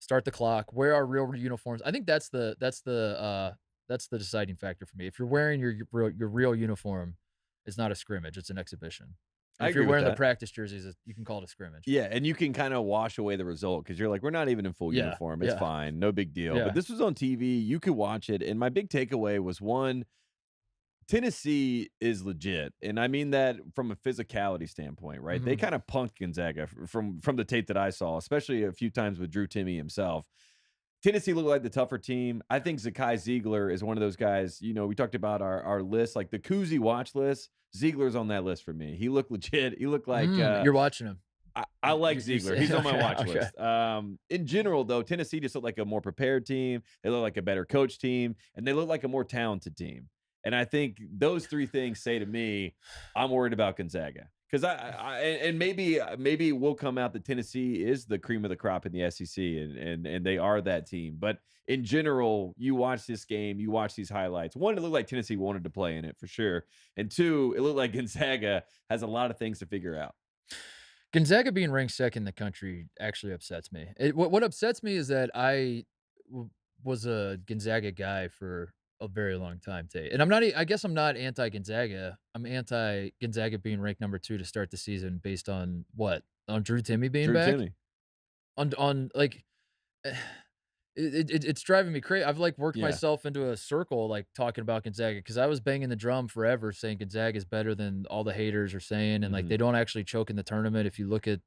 [SPEAKER 1] start the clock, wear our real uniforms. I think that's the deciding factor for me. If you're wearing your real uniform, it's not a scrimmage, it's an exhibition. If you're wearing the practice jerseys, you can call it a scrimmage.
[SPEAKER 2] Yeah, and you can kind of wash away the result because you're like, we're not even in full uniform. It's fine. No big deal.
[SPEAKER 1] Yeah.
[SPEAKER 2] But this was on TV. You could watch it. And my big takeaway was, one, Tennessee is legit. And I mean that from a physicality standpoint, right? They kind of punked Gonzaga from the tape that I saw, especially a few times with Drew Timme himself. Tennessee looked like the tougher team. I think Zakai Ziegler is one of those guys. You know, we talked about our list, like the Kuzi watch list. Ziegler's on that list for me. He looked legit. He looked like
[SPEAKER 1] you're watching him.
[SPEAKER 2] I like Ziegler. He's on my watch list. In general, though, Tennessee just looked like a more prepared team. They look like a better coach team, and they look like a more talented team. And I think those three things say to me, I'm worried about Gonzaga. Because and maybe we'll come out that Tennessee is the cream of the crop in the SEC, and they are that team. But in general, you watch this game, you watch these highlights. One, it looked like Tennessee wanted to play in it for sure, and two, it looked like Gonzaga has a lot of things to figure out.
[SPEAKER 1] Gonzaga being ranked second in the country actually upsets me. What upsets me is that I was a Gonzaga guy for a very long time, Tate. And I guess I'm not anti-Gonzaga. I'm anti-Gonzaga being ranked number 2 to start the season based on what? On Drew Timme being back?
[SPEAKER 2] Timme.
[SPEAKER 1] On like it's driving me crazy. I've like worked myself into a circle like talking about Gonzaga because I was banging the drum forever saying Gonzaga is better than all the haters are saying, and like they don't actually choke in the tournament. If you look at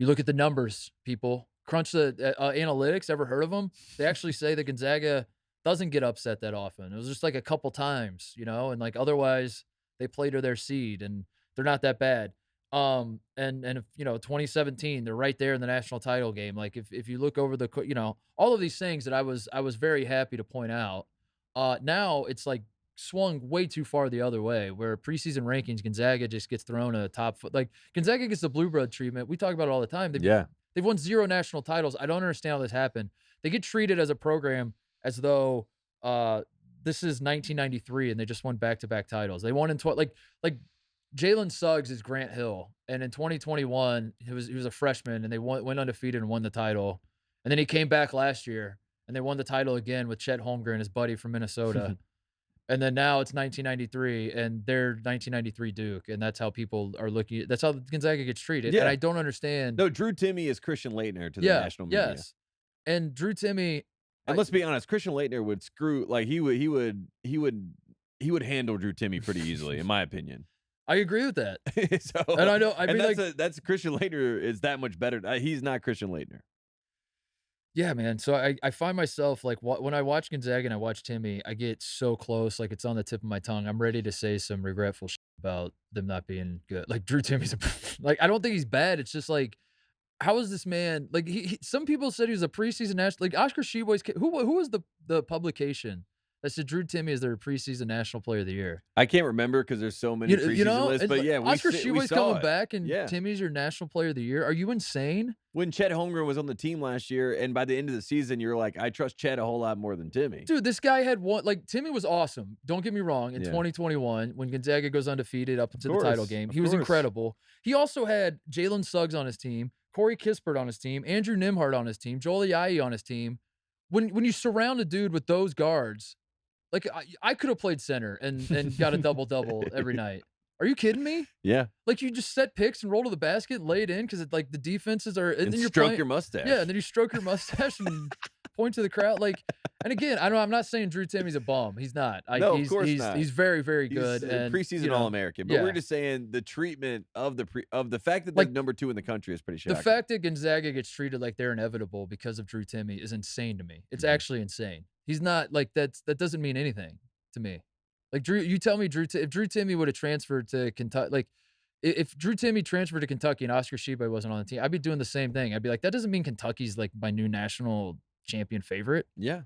[SPEAKER 1] the numbers, people crunch the analytics. Ever heard of them? They actually say that Gonzaga doesn't get upset that often. It was just like a couple times, and like otherwise they play to their seed and they're not that bad. And if 2017, they're right there in the national title game. Like if you look over all of these things that I was very happy to point out. Now it's like swung way too far the other way, where preseason rankings, Gonzaga just gets thrown a top foot. Like Gonzaga gets the blue blood treatment. We talk about it all the time. They've won 0 national titles. I don't understand how this happened. They get treated as a program as though this is 1993 and they just won back-to-back titles. They won in like Jalen Suggs is Grant Hill, and in 2021 he was a freshman and they went undefeated and won the title. And then he came back last year and they won the title again with Chet Holmgren, his buddy from Minnesota. And then now it's 1993 and they're 1993 Duke, and that's how people are looking. That's how Gonzaga gets treated.
[SPEAKER 2] Yeah.
[SPEAKER 1] And I don't understand.
[SPEAKER 2] No, Drew Timme is Christian Laettner to the national media.
[SPEAKER 1] Yes. And Drew Timme.
[SPEAKER 2] And let's be honest, Christian Laettner would he would handle Drew Timme pretty easily, in my opinion.
[SPEAKER 1] I agree with that.
[SPEAKER 2] So,
[SPEAKER 1] and I know. I mean,
[SPEAKER 2] that's Christian Laettner is that much better. He's not Christian Laettner.
[SPEAKER 1] Yeah, man. So I find myself like when I watch Gonzaga and I watch Timme, I get so close, like it's on the tip of my tongue. I'm ready to say some regretful shit about them not being good. Like Drew Timme's like I don't think he's bad. It's just like, how is this man like? Some people said he was a preseason national. Like Oscar Sheboy's who was the publication that said Drew Timme is their preseason national player of the year?
[SPEAKER 2] I can't remember because there's so many preseason lists. But
[SPEAKER 1] like,
[SPEAKER 2] yeah,
[SPEAKER 1] Oscar Sheboy's coming
[SPEAKER 2] it.
[SPEAKER 1] back and Timmy's your national player of the year. Are you insane?
[SPEAKER 2] When Chet Holmgren was on the team last year, and by the end of the season, you're like, I trust Chet a whole lot more than Timme.
[SPEAKER 1] Dude, this guy had Timme was awesome. Don't get me wrong. In 2021, when Gonzaga goes undefeated up into the title game, he was incredible. He also had Jalen Suggs on his team, Corey Kispert on his team, Andrew Nimhart on his team, Joel Ayayi on his team. When you surround a dude with those guards, like I could have played center and got a double-double every night. Are you kidding me?
[SPEAKER 2] Yeah.
[SPEAKER 1] Like, you just set picks and roll to the basket, lay it in because like the defenses are,
[SPEAKER 2] And
[SPEAKER 1] then you're
[SPEAKER 2] stroke
[SPEAKER 1] playing,
[SPEAKER 2] your mustache.
[SPEAKER 1] yeah, and then you stroke your mustache and point to the crowd. Like, and again, I'm not saying Drew Timmy's a bum. He's not.
[SPEAKER 2] No, of course
[SPEAKER 1] he's
[SPEAKER 2] not.
[SPEAKER 1] He's very, very
[SPEAKER 2] He's
[SPEAKER 1] good
[SPEAKER 2] a
[SPEAKER 1] and
[SPEAKER 2] preseason All-American. But
[SPEAKER 1] yeah.
[SPEAKER 2] we're just saying the treatment of the fact that
[SPEAKER 1] Like,
[SPEAKER 2] they're number 2 in the country is pretty shocking.
[SPEAKER 1] the fact that Gonzaga gets treated like they're inevitable because of Drew Timmy is insane to me. It's actually insane. He's not like that doesn't mean anything to me. Like Drew, you tell me if Drew Timmy would have transferred to Kentucky, like if Drew Timmy transferred to Kentucky and Oscar Tshiebwe wasn't on the team, I'd be doing the same thing. I'd be like, that doesn't mean Kentucky's like my new national champion favorite.
[SPEAKER 2] Yeah.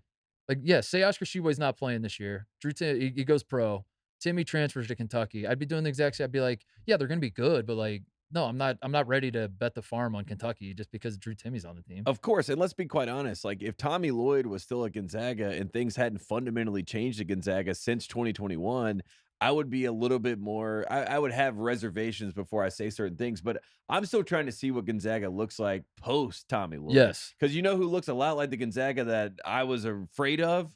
[SPEAKER 1] Like, yeah, say Oscar Tshiebwe's not playing this year. He goes pro. Timmy transfers to Kentucky. I'd be doing the exact same. I'd be like, yeah, they're gonna be good, but like, no, I'm not ready to bet the farm on Kentucky just because Drew Timmy's on the team.
[SPEAKER 2] Of course, and let's be quite honest, like if Tommy Lloyd was still at Gonzaga and things hadn't fundamentally changed at Gonzaga since 2021, I would be a little bit more I would have reservations before I say certain things, but I'm still trying to see what Gonzaga looks like post Tommy Lloyd.
[SPEAKER 1] Yes.
[SPEAKER 2] Because you know who looks a lot like the Gonzaga that I was afraid of?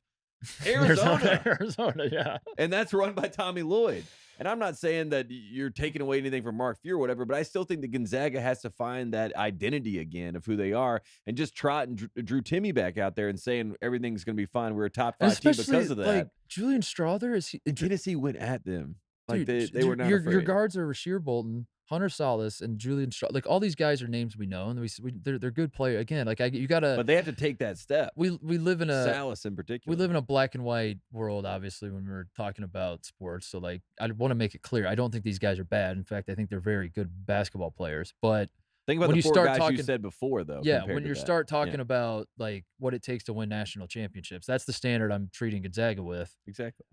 [SPEAKER 2] Arizona.
[SPEAKER 1] Arizona, yeah.
[SPEAKER 2] And that's run by Tommy Lloyd. And I'm not saying that you're taking away anything from Mark Few or whatever, but I still think that Gonzaga has to find that identity again of who they are and just trotting Drew Timmy back out there and saying everything's going to be fine. We're a top 5 team because of that.
[SPEAKER 1] Like Julian Strother,
[SPEAKER 2] Tennessee went at them. Like
[SPEAKER 1] dude,
[SPEAKER 2] they were not
[SPEAKER 1] your
[SPEAKER 2] afraid.
[SPEAKER 1] guards are Rasheer Bolton, Hunter Salas, and Julian Strother. Like all these guys are names we know, and they're good players. Again, like you gotta.
[SPEAKER 2] But they have to take that step.
[SPEAKER 1] We live in a
[SPEAKER 2] Salas in particular.
[SPEAKER 1] We live in a black and white world, obviously, when we're talking about sports. So, like, I want to make it clear. I don't think these guys are bad. In fact, I think they're very good basketball players. But
[SPEAKER 2] think about
[SPEAKER 1] when
[SPEAKER 2] the
[SPEAKER 1] you
[SPEAKER 2] four
[SPEAKER 1] start
[SPEAKER 2] guys
[SPEAKER 1] talking,
[SPEAKER 2] you said before, though.
[SPEAKER 1] yeah, when you start talking about like what it takes to win national championships, that's the standard I'm treating Gonzaga with.
[SPEAKER 2] Exactly.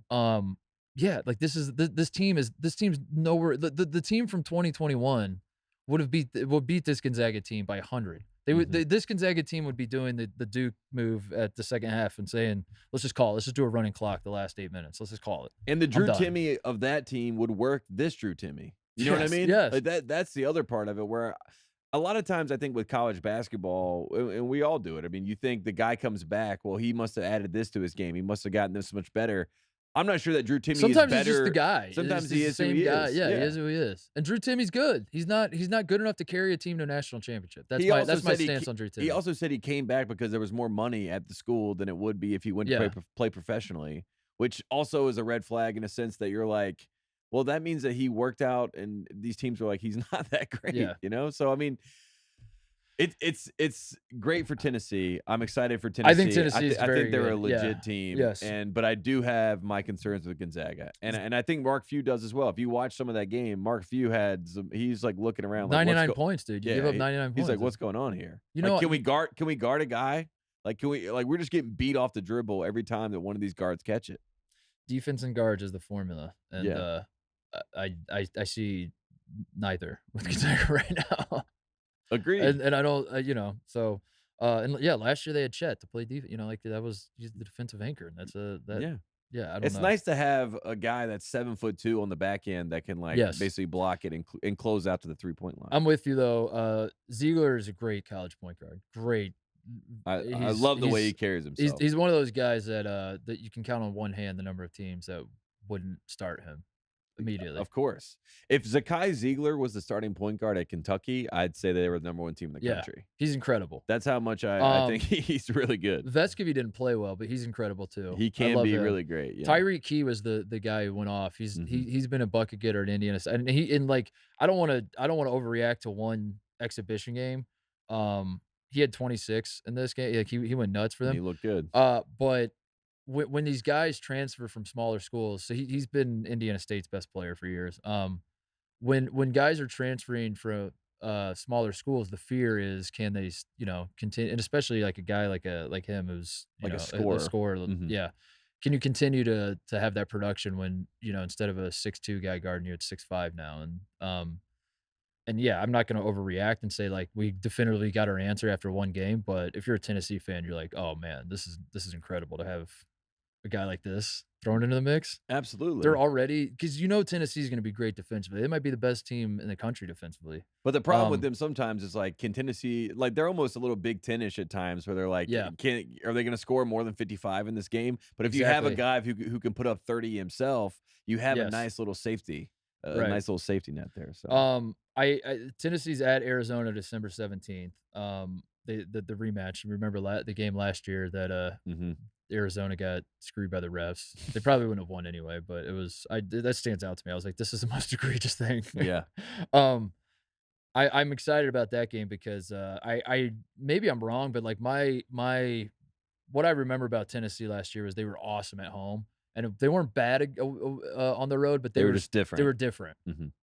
[SPEAKER 1] Yeah, like this team's nowhere. The team from 2021 would beat this Gonzaga team by 100. They would this Gonzaga team would be doing the Duke move at the second half and saying, let's just call it. Let's just do a running clock the last 8 minutes. Let's just call it.
[SPEAKER 2] And the Drew Timmy of that team would work this Drew Timmy. You know what I mean?
[SPEAKER 1] Yes.
[SPEAKER 2] Like that's the other part of it where a lot of times I think with college basketball, and we all do it. I mean, you think the guy comes back, well, he must have added this to his game. He must have gotten this much better. I'm not sure that Drew Timmy
[SPEAKER 1] sometimes
[SPEAKER 2] is better.
[SPEAKER 1] He's just the guy.
[SPEAKER 2] Sometimes
[SPEAKER 1] he's
[SPEAKER 2] he is
[SPEAKER 1] the same
[SPEAKER 2] who he
[SPEAKER 1] guy.
[SPEAKER 2] is.
[SPEAKER 1] Yeah, he is who he is. And Drew Timmy's good. He's not good enough to carry a team to a national championship. That's my stance on Drew Timmy.
[SPEAKER 2] He also said he came back because there was more money at the school than it would be if he went to play professionally, which also is a red flag in a sense that you're like, well, that means that he worked out and these teams were like, he's not that great, you know? So, I mean, it's great for Tennessee. I'm excited for Tennessee.
[SPEAKER 1] I think Tennessee
[SPEAKER 2] I think they're
[SPEAKER 1] good.
[SPEAKER 2] a legit team.
[SPEAKER 1] Yes.
[SPEAKER 2] But I do have my concerns with Gonzaga. And I think Mark Few does as well. If you watch some of that game, Mark Few he's like looking around like
[SPEAKER 1] 99 points, dude. You give up 99 points.
[SPEAKER 2] He's like, what's going on here?
[SPEAKER 1] You know,
[SPEAKER 2] can we guard a guy? Like we're just getting beat off the dribble every time that one of these guards catch it.
[SPEAKER 1] Defense and guards is the formula. And I see neither with Gonzaga right now.
[SPEAKER 2] Agreed.
[SPEAKER 1] And I don't, so, and yeah, last year they had Chet to play defense. You know, like he's the defensive anchor, and that's I don't know.
[SPEAKER 2] It's nice to have a guy that's 7'2" on the back end that can basically block it and close out to the 3-point line.
[SPEAKER 1] I'm with you though. Ziegler is a great college point guard. Great.
[SPEAKER 2] I love the way he carries himself.
[SPEAKER 1] He's one of those guys that you can count on one hand the number of teams that wouldn't start him immediately.
[SPEAKER 2] Of course. If Zakai Ziegler was the starting point guard at Kentucky, I'd say they were the number 1 team in the country.
[SPEAKER 1] He's incredible.
[SPEAKER 2] That's how much I think he's really good.
[SPEAKER 1] Vescovy didn't play well, but he's incredible too.
[SPEAKER 2] He can be really great. Yeah.
[SPEAKER 1] Tyreek Key was the guy who went off. He's been a bucket getter at Indiana, and I don't want to overreact to one exhibition game. He had 26 in this game. Like he went nuts for them.
[SPEAKER 2] He looked good.
[SPEAKER 1] But when these guys transfer from smaller schools, so he's been Indiana State's best player for years. When guys are transferring from smaller schools, the fear is can they continue, and especially like a guy like him who's a scorer. Yeah, can you continue to have that production when instead of a 6'2" guy guarding you, it's 6'5" now, and yeah, I'm not going to overreact and say like we definitively got our answer after one game, but if you're a Tennessee fan, you're like, oh man, this is incredible to have a guy like this thrown into the mix.
[SPEAKER 2] Absolutely.
[SPEAKER 1] They're already, because Tennessee's going to be great defensively. They might be the best team in the country defensively.
[SPEAKER 2] But the problem with them sometimes is like, can Tennessee, like they're almost a little Big Ten-ish at times where they're like, are they going to score more than 55 in this game? But if you have a guy who can put up 30 himself, you have a nice little safety. a nice little safety net there. So
[SPEAKER 1] Tennessee's at Arizona December 17th. The rematch. Remember the game last year that Arizona got screwed by the refs. They probably wouldn't have won anyway, but that stands out to me. I was like, this is the most egregious thing.
[SPEAKER 2] Yeah.
[SPEAKER 1] I'm excited about that game because I maybe I'm wrong, but like what I remember about Tennessee last year was they were awesome at home. And they weren't bad on the road, but
[SPEAKER 2] they were just different.
[SPEAKER 1] They were different.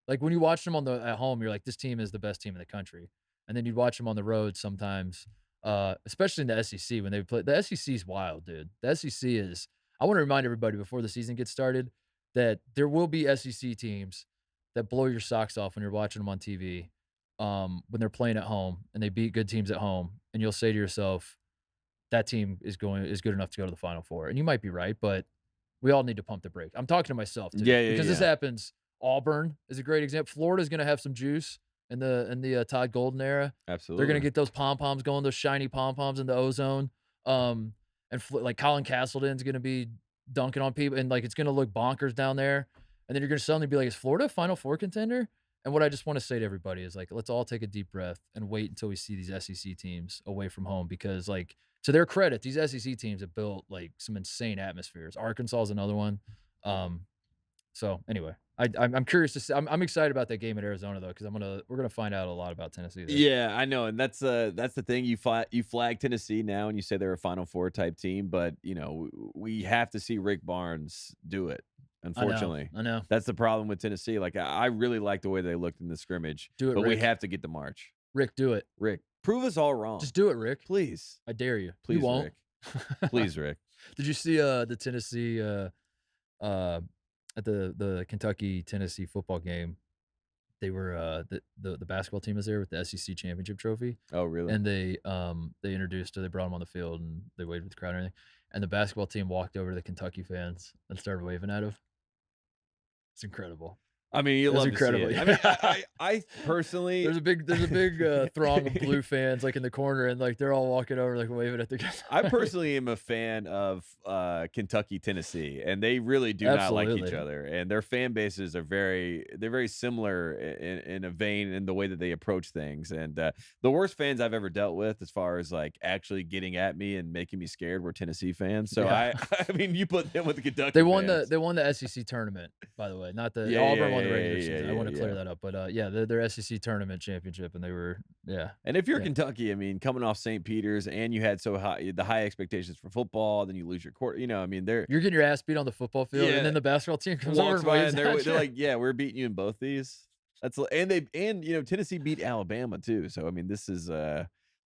[SPEAKER 1] Like when you watch them at home, you're like, this team is the best team in the country. And then you'd watch them on the road sometimes, especially in the SEC when they play. The SEC is wild, dude. The SEC is. I want to remind everybody before the season gets started that there will be SEC teams that blow your socks off when you're watching them on TV, when they're playing at home and they beat good teams at home, and you'll say to yourself, that team is good enough to go to the Final Four. And you might be right, but we all need to pump the brake. I'm talking to myself too.
[SPEAKER 2] Yeah,
[SPEAKER 1] because this happens. Auburn is a great example. Florida's going to have some juice in the Todd Golden era.
[SPEAKER 2] Absolutely.
[SPEAKER 1] They're going to get those pom-poms going, those shiny pom-poms in the ozone. And like Colin Castleton's going to be dunking on people, and like it's going to look bonkers down there. And then you're going to suddenly be like, is Florida a Final Four contender? And what I just want to say to everybody is like, let's all take a deep breath and wait until we see these SEC teams away from home, because like, to their credit, these SEC teams have built like some insane atmospheres. Arkansas is another one. So anyway, I'm curious to see. I'm excited about that game at Arizona though, because we're gonna find out a lot about Tennessee there.
[SPEAKER 2] Yeah, I know, and that's the thing. You flag Tennessee now, and you say they're a Final Four type team, but you know we have to see Rick Barnes do it. Unfortunately,
[SPEAKER 1] I know.
[SPEAKER 2] That's the problem with Tennessee. Like I really like the way they looked in the scrimmage.
[SPEAKER 1] Do it,
[SPEAKER 2] but
[SPEAKER 1] Rick.
[SPEAKER 2] We have to get the march.
[SPEAKER 1] Rick, do it.
[SPEAKER 2] Rick, prove us all wrong.
[SPEAKER 1] Just do it, Rick.
[SPEAKER 2] Please.
[SPEAKER 1] I dare you.
[SPEAKER 2] Please,
[SPEAKER 1] you won't.
[SPEAKER 2] Rick. Please, Rick.
[SPEAKER 1] Did you see the Tennessee at the Kentucky-Tennessee football game? They were the basketball team was there with the SEC championship trophy.
[SPEAKER 2] Oh, really?
[SPEAKER 1] And they brought them on the field and they waved with the crowd and everything. And the basketball team walked over to the Kentucky fans and started waving at them. It's incredible.
[SPEAKER 2] I mean, you love incredible. To see it. I mean, I personally,
[SPEAKER 1] there's a big throng of blue fans like in the corner, and like they're all walking over like waving at the guys.
[SPEAKER 2] I personally am a fan of Kentucky, Tennessee, and they really do not like each other. And their fan bases are they're very similar in a vein in the way that they approach things. And the worst fans I've ever dealt with, as far as like actually getting at me and making me scared, were Tennessee fans. So I mean, you put them with the Kentucky.
[SPEAKER 1] They won the SEC tournament, by the way, not the Auburn. The regular season. I want to clear that up, but their SEC tournament championship, and they were
[SPEAKER 2] And if you're Kentucky, I mean, coming off St. Peter's, and you had the high expectations for football, then you lose your court. You know, I mean, you're getting
[SPEAKER 1] your ass beat on the football field, and then the basketball team comes over and waves
[SPEAKER 2] they're like, yeah, we're beating you in both these. And Tennessee beat Alabama too. So I mean, this is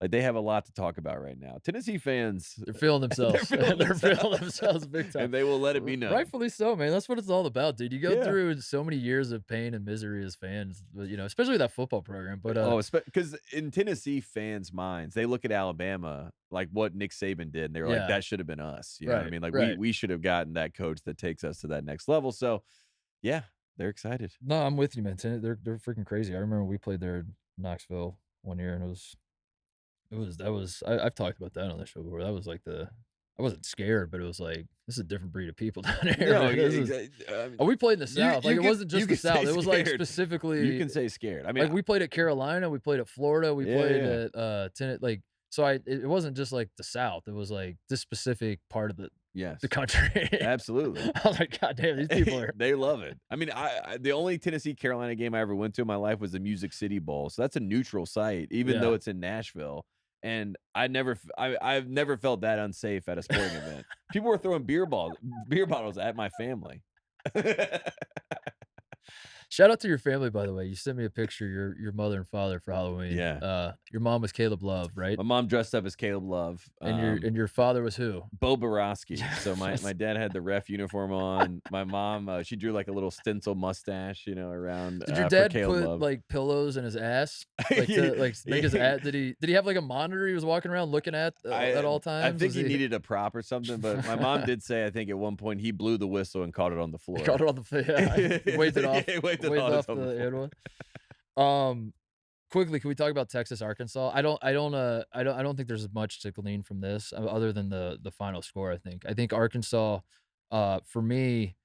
[SPEAKER 2] like they have a lot to talk about right now. Tennessee fans,
[SPEAKER 1] they're feeling themselves. They're feeling themselves big time.
[SPEAKER 2] And they will let it be known.
[SPEAKER 1] Rightfully so, man. That's what it's all about, dude. You go through so many years of pain and misery as fans, you know, especially with that football program. But
[SPEAKER 2] because in Tennessee fans' minds, they look at Alabama like what Nick Saban did, and they're like, that should have been us. You know what I mean? Like we should have gotten that coach that takes us to that next level. So yeah, they're excited.
[SPEAKER 1] No, I'm with you, man. They're freaking crazy. I remember we played there in Knoxville one year, and I've talked about that on the show before. That was like I wasn't scared, but it was like, this is a different breed of people down here. No, we played in the South. Like it wasn't just the South. It was like specifically.
[SPEAKER 2] You can say scared. I mean,
[SPEAKER 1] like we played at Carolina, we played at Florida, we played at Tennessee. So it wasn't just like the South. It was like this specific part of the country.
[SPEAKER 2] Absolutely.
[SPEAKER 1] I was like, God damn, these people are.
[SPEAKER 2] They love it. I mean, the only Tennessee Carolina game I ever went to in my life was the Music City Bowl. So that's a neutral site, even though it's in Nashville. And I've never felt that unsafe at a sporting event. People were throwing beer bottles at my family.
[SPEAKER 1] Shout out to your family, by the way. You sent me a picture, your mother and father for Halloween.
[SPEAKER 2] Yeah.
[SPEAKER 1] Your mom was Caleb Love, right?
[SPEAKER 2] My mom dressed up as Caleb Love.
[SPEAKER 1] And your father was who?
[SPEAKER 2] Bo Borowski. So my dad had the ref uniform on. My mom, she drew like a little stencil mustache, you know, around.
[SPEAKER 1] Did your dad
[SPEAKER 2] put
[SPEAKER 1] Love. Like pillows in his ass, like to make his ass? Did he have like a monitor he was walking around looking at all times?
[SPEAKER 2] I think he needed a prop or something. But my mom did say, I think at one point he blew the whistle and caught it on the floor.
[SPEAKER 1] He caught it on the floor. Yeah, he waved it off. Waved off the one. Quickly, can we talk about Texas, Arkansas? I don't think there's much to glean from this other than the final score. I think Arkansas, for me,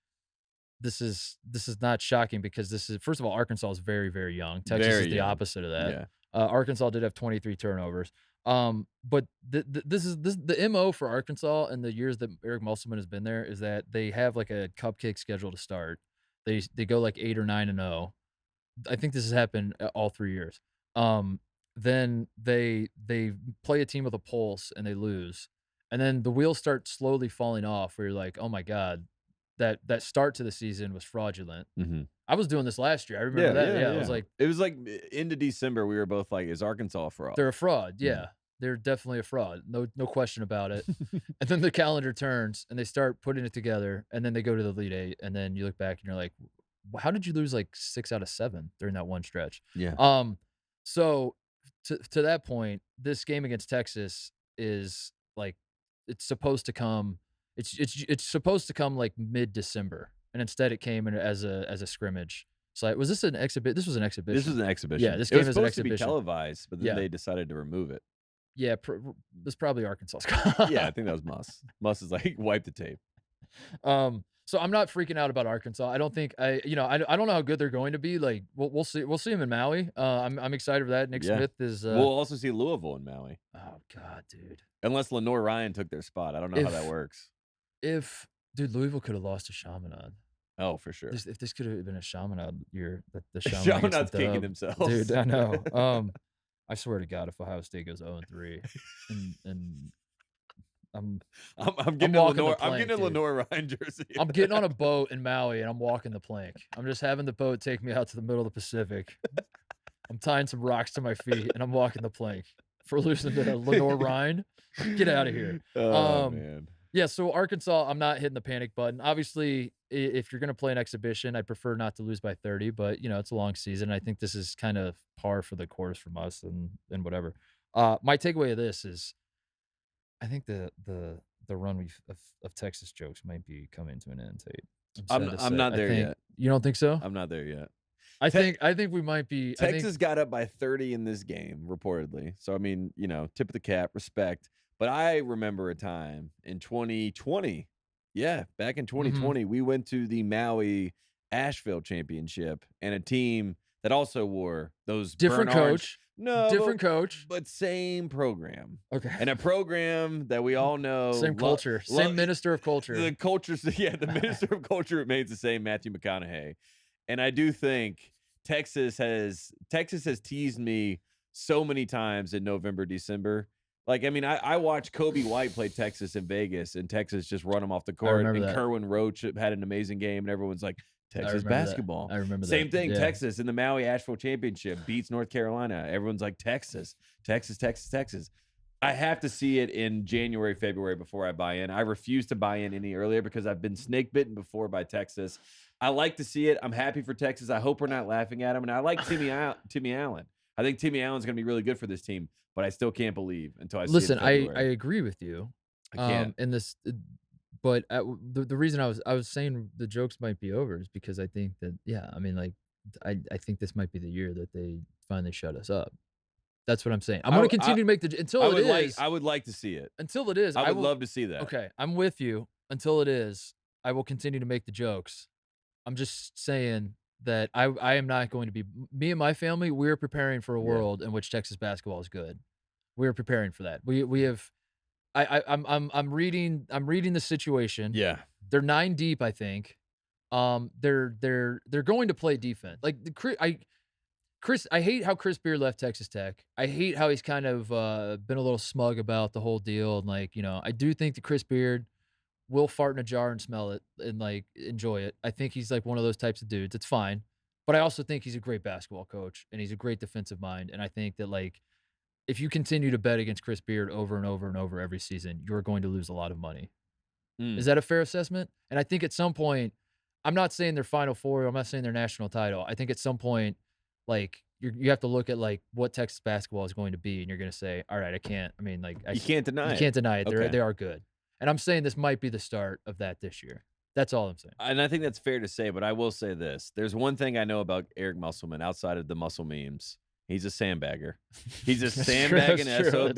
[SPEAKER 1] this is not shocking because this is first of all, Arkansas is very, very young. Texas
[SPEAKER 2] Very
[SPEAKER 1] is the
[SPEAKER 2] young.
[SPEAKER 1] opposite of that.
[SPEAKER 2] Yeah.
[SPEAKER 1] Arkansas did have 23 turnovers. But this is the MO for Arkansas in the years that Eric Musselman has been there is that they have like a cupcake schedule to start. They go like 8 or 9-0. I think this has happened all 3 years. Then they play a team with a pulse and they lose. And then the wheels start slowly falling off where you're like, "Oh my god, that start to the season was fraudulent." I was doing this last year. I remember that. Yeah,
[SPEAKER 2] it was like into December. We were both like, "Is Arkansas a fraud?"
[SPEAKER 1] They're a fraud. Yeah, they're definitely a fraud. No question about it. And then the calendar turns and they start putting it together, and then they go to the Elite Eight, and then you look back and you're like, how did you lose like 6 out of 7 during that one stretch?
[SPEAKER 2] Yeah.
[SPEAKER 1] So to that point, this game against Texas is like it's supposed to come. It's supposed to come like mid-December, and instead it came in as a scrimmage. So was this an exhibit? This was an exhibition.
[SPEAKER 2] This was an exhibition.
[SPEAKER 1] Yeah, this game
[SPEAKER 2] was
[SPEAKER 1] is
[SPEAKER 2] supposed
[SPEAKER 1] an exhibition.
[SPEAKER 2] to be televised, but then they decided to remove it.
[SPEAKER 1] Yeah, this probably Arkansas's.
[SPEAKER 2] Yeah, I think that was Muss. Muss is like wipe the tape.
[SPEAKER 1] So I'm not freaking out about Arkansas. I don't think I don't know how good they're going to be. Like we'll see. We'll see them in Maui. I'm excited for that. Nick Smith is.
[SPEAKER 2] We'll also see Louisville in Maui.
[SPEAKER 1] Oh God, dude.
[SPEAKER 2] Unless Lenoir-Rhyne took their spot, I don't know how that works.
[SPEAKER 1] Dude, Louisville could have lost to Chaminade.
[SPEAKER 2] Oh, for sure.
[SPEAKER 1] If this could have been a Chaminade year, the
[SPEAKER 2] Chaminade's kicking themselves,
[SPEAKER 1] dude. I know. I swear to God, if Ohio State goes 0-3, and I'm
[SPEAKER 2] getting a Lenoir-Rhyne jersey.
[SPEAKER 1] I'm getting on a boat in Maui and I'm walking the plank. I'm just having the boat take me out to the middle of the Pacific. I'm tying some rocks to my feet and I'm walking the plank. For losing to Lenoir-Rhyne, get out of here.
[SPEAKER 2] Oh man.
[SPEAKER 1] Yeah, so Arkansas, I'm not hitting the panic button. Obviously, if you're going to play an exhibition, I'd prefer not to lose by 30, but it's a long season. I think this is kind of par for the course from us and whatever. My takeaway of this is I think the run of Texas jokes might be coming to an end, Tate.
[SPEAKER 2] I'm not there yet.
[SPEAKER 1] You don't think so?
[SPEAKER 2] I'm not there yet.
[SPEAKER 1] I think we might be.
[SPEAKER 2] Texas got up by 30 in this game, reportedly. So I mean, tip of the cap, respect. But I remember a time in 2020. Yeah, back in 2020, we went to the Maui Asheville Championship, and a team that also wore those
[SPEAKER 1] different coach.
[SPEAKER 2] No,
[SPEAKER 1] different coach,
[SPEAKER 2] but same program.
[SPEAKER 1] Okay,
[SPEAKER 2] and a program that we all know,
[SPEAKER 1] same culture, same minister of culture.
[SPEAKER 2] The culture, the minister of culture remains the same, Matthew McConaughey. And I do think Texas has teased me so many times in November, December. Like, I mean, I watched Kobe White play Texas in Vegas, and Texas just run him off the court. And Kerwin Roach had an amazing game, and everyone's like, Texas basketball.
[SPEAKER 1] I remember that.
[SPEAKER 2] Same thing, Texas in the Maui Asheville Championship beats North Carolina. Everyone's like, Texas. I have to see it in January, February before I buy in. I refuse to buy in any earlier because I've been snake bitten before by Texas. I like to see it. I'm happy for Texas. I hope we're not laughing at him. And I like Timmy Allen. I think Timmy Allen's going to be really good for this team, but I still can't believe until I see it.
[SPEAKER 1] Listen, I agree with you.
[SPEAKER 2] I can't.
[SPEAKER 1] In this, but the reason I was saying the jokes might be over is because I think that I mean, like I think this might be the year that they finally shut us up. That's what I'm saying. I'm going to continue to make
[SPEAKER 2] I would like to see it.
[SPEAKER 1] Until it is.
[SPEAKER 2] I would love to see that.
[SPEAKER 1] Okay, I'm with you. Until it is, I will continue to make the jokes. I'm just saying that I am not going to be. Me and my family, we're preparing for a world in which Texas basketball is good. We're preparing for that. We have. I'm reading the situation.
[SPEAKER 2] Yeah,
[SPEAKER 1] they're 9 deep. I think. They're going to play defense. Like Chris, I hate how Chris Beard left Texas Tech. I hate how he's kind of been a little smug about the whole deal. And I do think that Chris Beard will fart in a jar and smell it and enjoy it. I think he's one of those types of dudes. It's fine. But I also think he's a great basketball coach and he's a great defensive mind. And I think that if you continue to bet against Chris Beard over and over and over every season, you're going to lose a lot of money. Is that a fair assessment? And I think at some point, I'm not saying they're Final Four. I'm not saying they're national title. I think at some point, you have to look at what Texas basketball is going to be, and you're going to say, all right, I can't. I mean,
[SPEAKER 2] you can't deny it.
[SPEAKER 1] You can't deny it.
[SPEAKER 2] Okay.
[SPEAKER 1] They are good. And I'm saying this might be the start of that this year. That's all I'm saying.
[SPEAKER 2] And I think that's fair to say, but I will say this. There's one thing I know about Eric Musselman outside of the muscle memes. He's a sandbagger. He's a sandbagging SOB,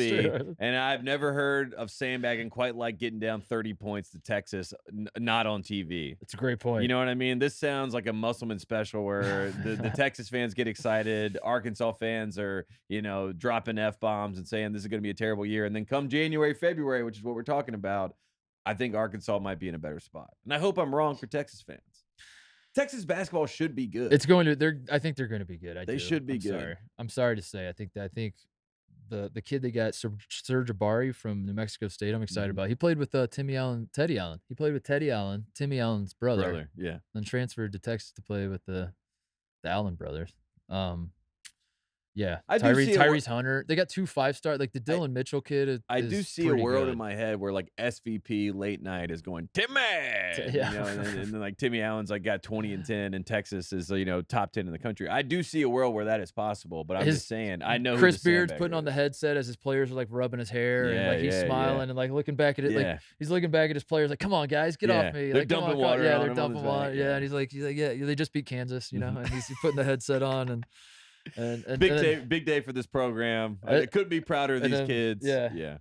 [SPEAKER 2] and I've never heard of sandbagging quite like getting down 30 points to Texas, not on TV.
[SPEAKER 1] It's a great point.
[SPEAKER 2] You know what I mean? This sounds like a Musselman special where the Texas fans get excited, Arkansas fans are, dropping F-bombs and saying this is going to be a terrible year, and then come January, February, which is what we're talking about, I think Arkansas might be in a better spot. And I hope I'm wrong for Texas fans. Texas basketball should be good.
[SPEAKER 1] It's going to. I think they're going to be good.
[SPEAKER 2] They should be good.
[SPEAKER 1] Sorry. I'm sorry to say. I think the kid they got, Serge Abari from New Mexico State. I'm excited about. He played with Teddy Allen. He played with Teddy Allen, Timmy Allen's brother.
[SPEAKER 2] Yeah.
[SPEAKER 1] Then transferred to Texas to play with the Allen brothers. Yeah, Tyrese Hunter. They got 2 5-star, like the Dylan Mitchell kid.
[SPEAKER 2] I do see a world in my head where like SVP late night is going Timmy, and then like Timmy Allen's like got 20 and 10, and Texas is top 10 in the country. I do see a world where that is possible, but I'm just saying I know
[SPEAKER 1] Chris Beard's putting on the headset as his players are like rubbing his hair and like he's smiling and like looking back at it, like he's looking back at his players like, come on guys, get off me.
[SPEAKER 2] They're
[SPEAKER 1] like,
[SPEAKER 2] dumping water.
[SPEAKER 1] Yeah, they're dumping water. Yeah, and he's like, yeah, they just beat Kansas, and he's putting the headset on and
[SPEAKER 2] big day for this program. I couldn't be prouder of these kids. Yeah.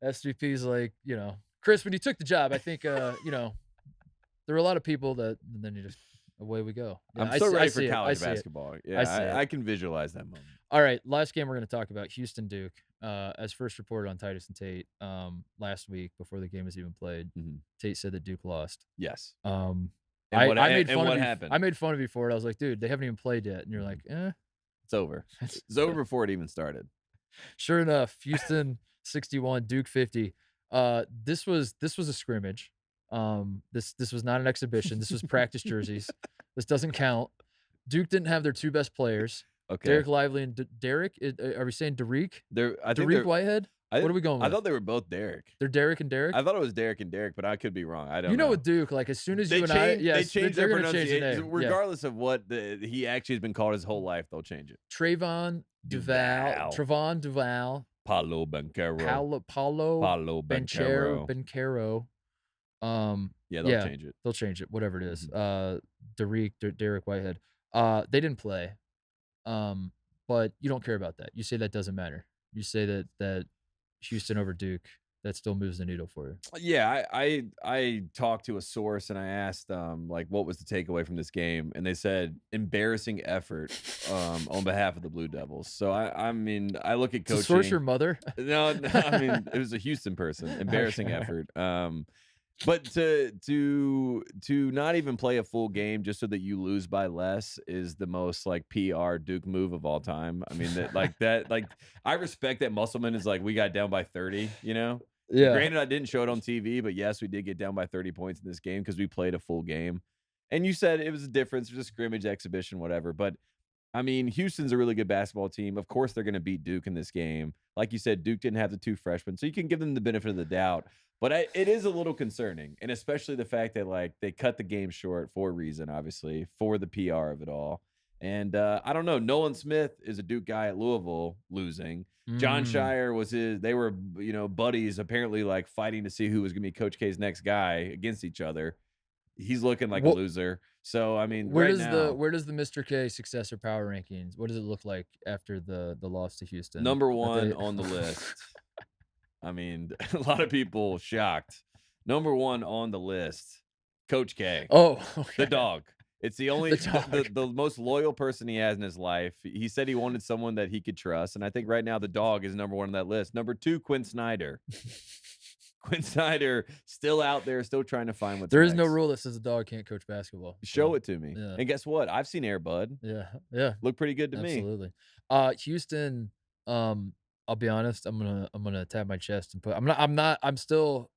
[SPEAKER 1] SVP's like, Chris, when you took the job, I think, there were a lot of people that, and then you just, away we go. Yeah,
[SPEAKER 2] I'm so ready for college basketball. Yeah, I can visualize that moment.
[SPEAKER 1] All right, last game we're going to talk about, Houston Duke. As first reported on Titus and Tate last week before the game was even played, Tate said that Duke lost.
[SPEAKER 2] Yes.
[SPEAKER 1] I made fun of you for it. I was like, dude, they haven't even played yet. And you're like,
[SPEAKER 2] it's over. It's over before it even started.
[SPEAKER 1] Sure enough, Houston 61, Duke 50. This was a scrimmage. This was not an exhibition. This was practice jerseys. This doesn't count. Duke didn't have their 2 best players.
[SPEAKER 2] Okay.
[SPEAKER 1] Derek Lively and Derek. Are we saying Derek?
[SPEAKER 2] Derek
[SPEAKER 1] Whitehead? What are we going with?
[SPEAKER 2] I thought they were both Derek.
[SPEAKER 1] They're Derek and Derek?
[SPEAKER 2] I thought it was Derek and Derek, but I could be wrong. I don't know.
[SPEAKER 1] You know with Duke, like as soon as they
[SPEAKER 2] change their
[SPEAKER 1] pronunciation.
[SPEAKER 2] Regardless of what he actually has been called his whole life, they'll change it.
[SPEAKER 1] Trayvon Duval.
[SPEAKER 2] Paulo Banchero.
[SPEAKER 1] Paulo Banchero.
[SPEAKER 2] They'll change it.
[SPEAKER 1] They'll change it, whatever it is. Derek Whitehead. They didn't play. But you don't care about that. You say that doesn't matter. You say that Houston over Duke, that still moves the needle for you.
[SPEAKER 2] Yeah, I talked to a source and I asked what was the takeaway from this game, and they said embarrassing effort on behalf of the Blue Devils. So I mean I look at coaching.
[SPEAKER 1] Is the source your mother?
[SPEAKER 2] No, I mean it was a Houston person. Embarrassing effort. But to not even play a full game just so that you lose by less is the most like PR Duke move of all time. I mean I respect that Musselman is like, we got down by 30, Yeah. Granted, I didn't show it on TV, but yes, we did get down by 30 points in this game because we played a full game. And you said it was a difference, it was a scrimmage, exhibition, whatever. But I mean, Houston's a really good basketball team. Of course, they're going to beat Duke in this game. Like you said, Duke didn't have the 2 freshmen, so you can give them the benefit of the doubt. But it is a little concerning, and especially the fact that they cut the game short for a reason, obviously, for the PR of it all. And I don't know. Nolan Smith is a Duke guy at Louisville losing. John Shire was they were buddies, apparently fighting to see who was going to be Coach K's next guy against each other. He's looking like a loser. So I mean, where does
[SPEAKER 1] the Mr. K successor power rankings? What does it look like after the loss to Houston?
[SPEAKER 2] Number 1 on the list. I mean, a lot of people shocked. Number 1 on the list, Coach K.
[SPEAKER 1] Oh, okay.
[SPEAKER 2] The dog. It's the only the most loyal person he has in his life. He said he wanted someone that he could trust, and I think right now the dog is number 1 on that list. Number 2, Quinn Snyder. Quinn Snyder still out there, still trying to find what's
[SPEAKER 1] There is no rule that says a dog can't coach basketball.
[SPEAKER 2] Show it to me. Yeah. And guess what? I've seen Air Bud.
[SPEAKER 1] Yeah.
[SPEAKER 2] Look pretty good to me.
[SPEAKER 1] Absolutely. Houston, I'll be honest, I'm gonna tap my chest and I'm still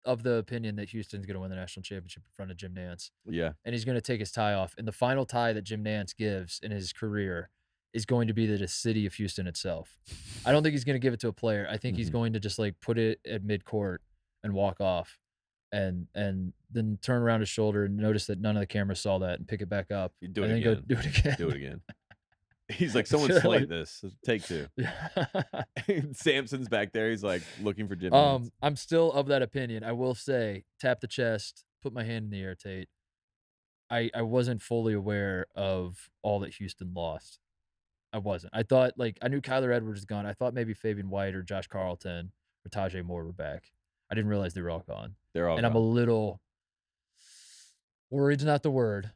[SPEAKER 1] of the opinion that Houston's gonna win the national championship in front of Jim Nance.
[SPEAKER 2] Yeah.
[SPEAKER 1] And he's gonna take his tie off. And the final tie that Jim Nance gives in his career is going to be the city of Houston itself. I don't think he's gonna give it to a player. I think he's going to just put it at midcourt and walk off. And then turn around his shoulder and notice that none of the cameras saw that and pick it back up.
[SPEAKER 2] Do it
[SPEAKER 1] and
[SPEAKER 2] again.
[SPEAKER 1] Then go do it again.
[SPEAKER 2] Do it again. He's like, someone slate this. Take 2. Samson's back there. He's looking for Jim.
[SPEAKER 1] I'm still of that opinion. I will say, tap the chest, put my hand in the air, Tate. I wasn't fully aware of all that Houston lost. I wasn't. I thought, like, I knew Kyler Edwards was gone. I thought maybe Fabian White or Josh Carlton or Tajay Moore were back. I didn't realize they were all gone.
[SPEAKER 2] They're all
[SPEAKER 1] and
[SPEAKER 2] gone.
[SPEAKER 1] I'm a little worried's not the word.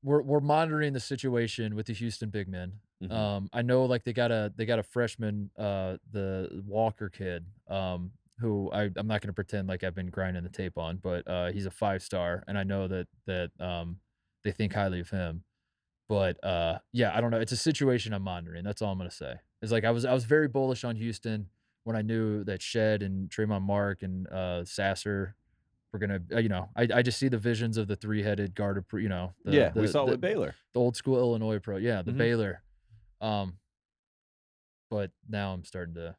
[SPEAKER 1] We're monitoring the situation with the Houston big men. I know, like, they got a freshman, the Walker kid, who I'm not gonna pretend like I've been grinding the tape on, but he's a 5-star, and I know that they think highly of him. But yeah, I don't know. It's a situation I'm monitoring. That's all I'm gonna say. It's like I was very bullish on Houston when I knew that Shed and Trayvon Mark and Sasser were gonna, I just see the visions of the 3-headed guard,
[SPEAKER 2] we saw it with Baylor,
[SPEAKER 1] the old school Illinois pro, the Baylor. But now I'm starting to,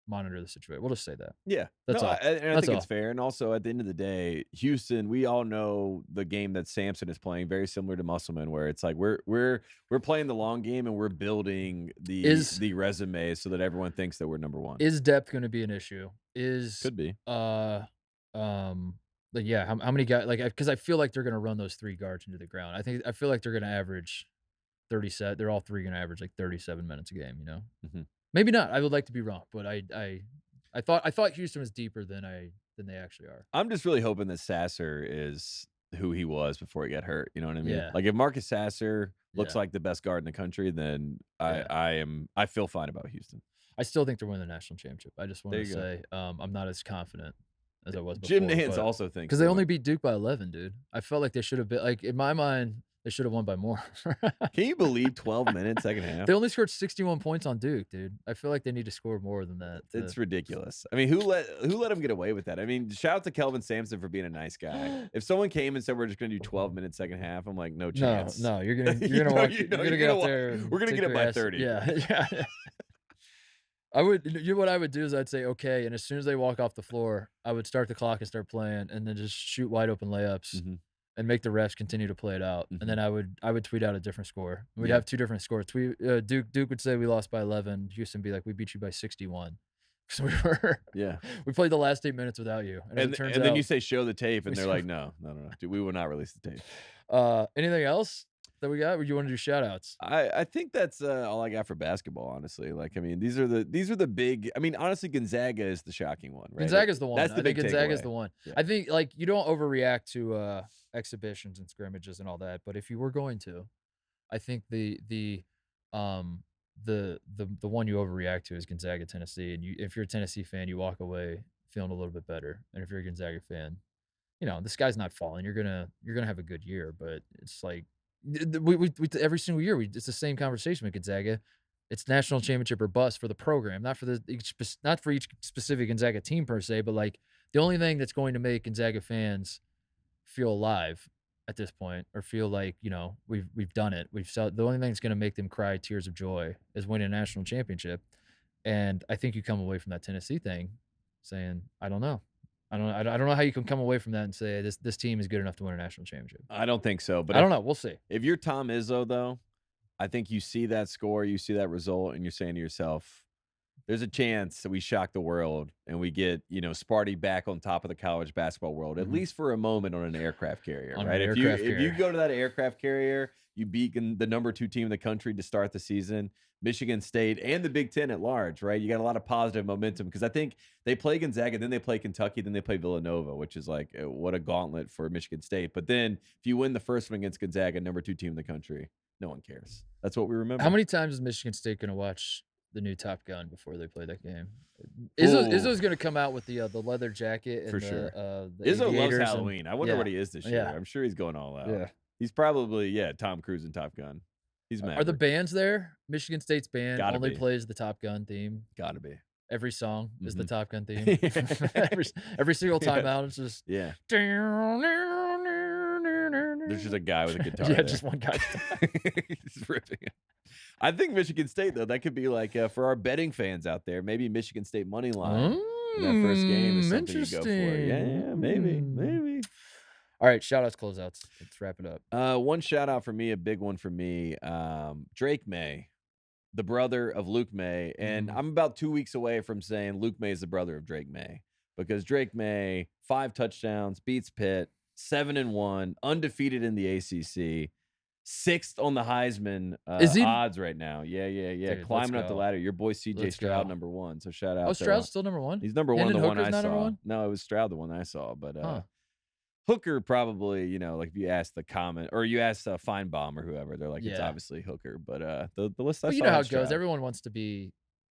[SPEAKER 1] monitor the situation. We'll just say that.
[SPEAKER 2] Yeah,
[SPEAKER 1] that's all.
[SPEAKER 2] I think it's fair. And also, at the end of the day, Houston, we all know the game that Sampson is playing, very similar to Musselman, where it's like we're playing the long game and we're building the resume so that everyone thinks that we're number one.
[SPEAKER 1] Is depth going to be an issue?
[SPEAKER 2] Could be.
[SPEAKER 1] Like, yeah, how many guys? Like, because I feel like they're going to run those 3 guards into the ground. I feel like they're going to average 30 set. They're all 3 going to average like 37 minutes a game. Maybe not. I would like to be wrong, but I thought Houston was deeper than they actually are.
[SPEAKER 2] I'm just really hoping that Sasser is who he was before he got hurt. You know what I mean?
[SPEAKER 1] Yeah.
[SPEAKER 2] Like, if Marcus Sasser looks like the best guard in the country, then I feel fine about Houston.
[SPEAKER 1] I still think they're winning the national championship. I just want to say I'm not as confident as I was before.
[SPEAKER 2] Jim Nantz also thinks,
[SPEAKER 1] because they only beat Duke by 11, dude. I felt like they should have been, like, in my mind, they should have won by more.
[SPEAKER 2] Can you believe 12 minutes second half?
[SPEAKER 1] They only scored 61 points on Duke, dude. I feel like they need to score more than that.
[SPEAKER 2] It's ridiculous. I mean, who let them get away with that? I mean, shout out to Kelvin Sampson for being a nice guy. If someone came and said we're just going to do 12 minutes second half, I'm like, no chance.
[SPEAKER 1] No, you're gonna walk. You're gonna get up there.
[SPEAKER 2] We're gonna get it by 30.
[SPEAKER 1] Yeah. What I would do is I'd say, okay, and as soon as they walk off the floor, I would start the clock and start playing, and then just shoot wide open layups. And make the refs continue to play it out, and then I would tweet out a different score. We'd have 2 different scores. Duke would say we lost by 11. Houston would be like, we beat you by 61. So we played the last 8 minutes without you.
[SPEAKER 2] And then you say show the tape, and they're like, no, dude, we will not release the tape.
[SPEAKER 1] Anything else that we got? Or you want to do shout outs?
[SPEAKER 2] I think that's all I got for basketball, honestly. Like, I mean, these are the big. I mean, honestly, Gonzaga is the shocking one, right?
[SPEAKER 1] Gonzaga's the one.
[SPEAKER 2] That's the big takeaway.
[SPEAKER 1] Gonzaga's the one. Yeah. I think, like, you don't overreact to exhibitions and scrimmages and all that, but if you were going to, I think the one you overreact to is Gonzaga, Tennessee. And if you're a Tennessee fan, you walk away feeling a little bit better. And if you're a Gonzaga fan, the sky's not falling. You're gonna have a good year, but it's like we every single year it's the same conversation with Gonzaga. It's national championship or bust for the program, not for each specific Gonzaga team per se, but like the only thing that's going to make Gonzaga fans feel alive at this point, or feel like, we've done it. The only thing that's going to make them cry tears of joy is winning a national championship. And I think you come away from that Tennessee thing saying, I don't know how you can come away from that and say this team is good enough to win a national championship.
[SPEAKER 2] I don't think so, but
[SPEAKER 1] I don't know. We'll see.
[SPEAKER 2] If you're Tom Izzo, though, I think you see that score, you see that result, and you're saying to yourself, there's a chance that we shock the world and we get, Sparty back on top of the college basketball world, at least for a moment, on an aircraft carrier, right? If you go to that aircraft carrier, you beat the number 2 team in the country to start the season, Michigan State, and the Big Ten at large, right? You got a lot of positive momentum, because I think they play Gonzaga, then they play Kentucky, then they play Villanova, which is like, what a gauntlet for Michigan State. But then if you win the first one against Gonzaga, number 2 team in the country, no one cares. That's what we remember.
[SPEAKER 1] How many times is Michigan State going to watch the new Top Gun before they play that game? Izzo's going to come out with the leather jacket and
[SPEAKER 2] for sure.
[SPEAKER 1] The
[SPEAKER 2] Izzo loves Halloween. I wonder what he is this year.
[SPEAKER 1] Yeah.
[SPEAKER 2] I'm sure he's going all out.
[SPEAKER 1] Yeah.
[SPEAKER 2] He's probably Tom Cruise in Top Gun. He's mad.
[SPEAKER 1] Are the bands there? Michigan State's band only
[SPEAKER 2] be.
[SPEAKER 1] plays the Top Gun theme.
[SPEAKER 2] Gotta be.
[SPEAKER 1] Every song is the Top Gun theme. every single time out, it's just
[SPEAKER 2] There's just a guy with a guitar.
[SPEAKER 1] Yeah, just one guy.
[SPEAKER 2] He's ripping it. I think Michigan State, though, that could be like, for our betting fans out there, maybe Michigan State money line in that first game is something you go for. Yeah, maybe.
[SPEAKER 1] All right, shout-outs, closeouts. Let's wrap it up.
[SPEAKER 2] One shout-out for me, a big one for me, Drake May, the brother of Luke May. And I'm about 2 weeks away from saying Luke May is the brother of Drake May, because Drake May, 5 touchdowns, beats Pitt, 7-1, undefeated in the ACC. 6th on the Heisman
[SPEAKER 1] Is he?
[SPEAKER 2] odds right now. Yeah.
[SPEAKER 1] Dude,
[SPEAKER 2] Climbing up the ladder. Your boy CJ
[SPEAKER 1] Let's
[SPEAKER 2] Stroud,
[SPEAKER 1] go.
[SPEAKER 2] #1. So shout out.
[SPEAKER 1] Oh, Stroud's still #1?
[SPEAKER 2] He's #1 on the one
[SPEAKER 1] Hooker's
[SPEAKER 2] I
[SPEAKER 1] not
[SPEAKER 2] saw.
[SPEAKER 1] #1?
[SPEAKER 2] No, it was Stroud the one I saw. But
[SPEAKER 1] Huh.
[SPEAKER 2] Hooker probably, you know, like if you ask the comment or you ask Feinbaum or whoever, they're like, it's obviously Hooker. But the list I saw,
[SPEAKER 1] you know how it
[SPEAKER 2] Stroud.
[SPEAKER 1] goes. Everyone wants to be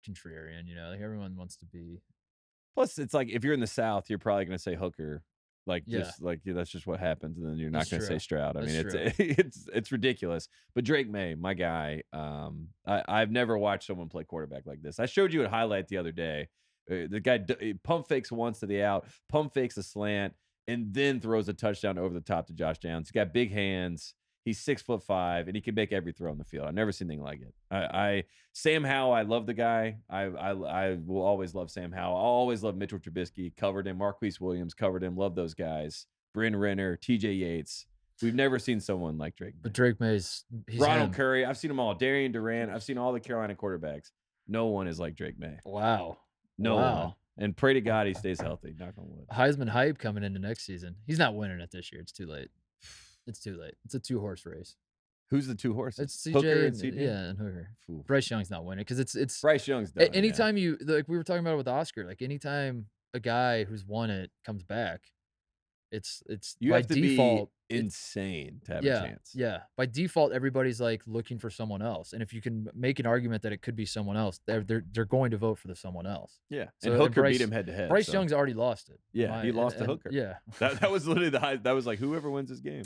[SPEAKER 1] contrarian, you know. Like everyone wants to be.
[SPEAKER 2] Plus, it's like if you're in the South, you're probably gonna say Hooker. Like just like that's just what happens, and then you're not going to say Stroud. I mean, it's ridiculous. But Drake May, my guy, I've never watched someone play quarterback like this. I showed you a highlight the other day. The guy pump fakes once to the out, pump fakes a slant, and then throws a touchdown over the top to Josh Downs. He's got big hands. He's 6'5", and he can make every throw on the field. I've never seen anything like it. Sam Howell, I love the guy. I will always love Sam Howell. I'll always love Mitchell Trubisky. Covered him. Marquise Williams covered him. Love those guys. Bryn Renner, T.J. Yates. We've never seen someone like Drake May.
[SPEAKER 1] But Drake May's
[SPEAKER 2] Ronald Curry. I've seen them all. Darian Durant. I've seen all the Carolina quarterbacks. No one is like Drake May.
[SPEAKER 1] Wow.
[SPEAKER 2] No one. And pray to God he stays healthy. Knock on wood.
[SPEAKER 1] Heisman hype coming into next season. He's not winning it this year. It's too late. It's too late. It's a 2-horse race.
[SPEAKER 2] Who's the 2 horses?
[SPEAKER 1] It's CJ
[SPEAKER 2] Hooker and CD?
[SPEAKER 1] Yeah, and Hooker. Ooh. Bryce Young's not winning because it's
[SPEAKER 2] Bryce Young's done.
[SPEAKER 1] Anytime you like we were talking about it with Oscar, like anytime a guy who's won it comes back, it's
[SPEAKER 2] you
[SPEAKER 1] by
[SPEAKER 2] have to
[SPEAKER 1] default
[SPEAKER 2] be insane to have a chance.
[SPEAKER 1] Yeah. By default, everybody's like looking for someone else, and if you can make an argument that it could be someone else, they're going to vote for the someone else.
[SPEAKER 2] Yeah, so, and Hooker beat him head to head.
[SPEAKER 1] Bryce Young's already lost it.
[SPEAKER 2] Yeah, he lost to Hooker.
[SPEAKER 1] Yeah,
[SPEAKER 2] that was literally the high. That was like whoever wins this game.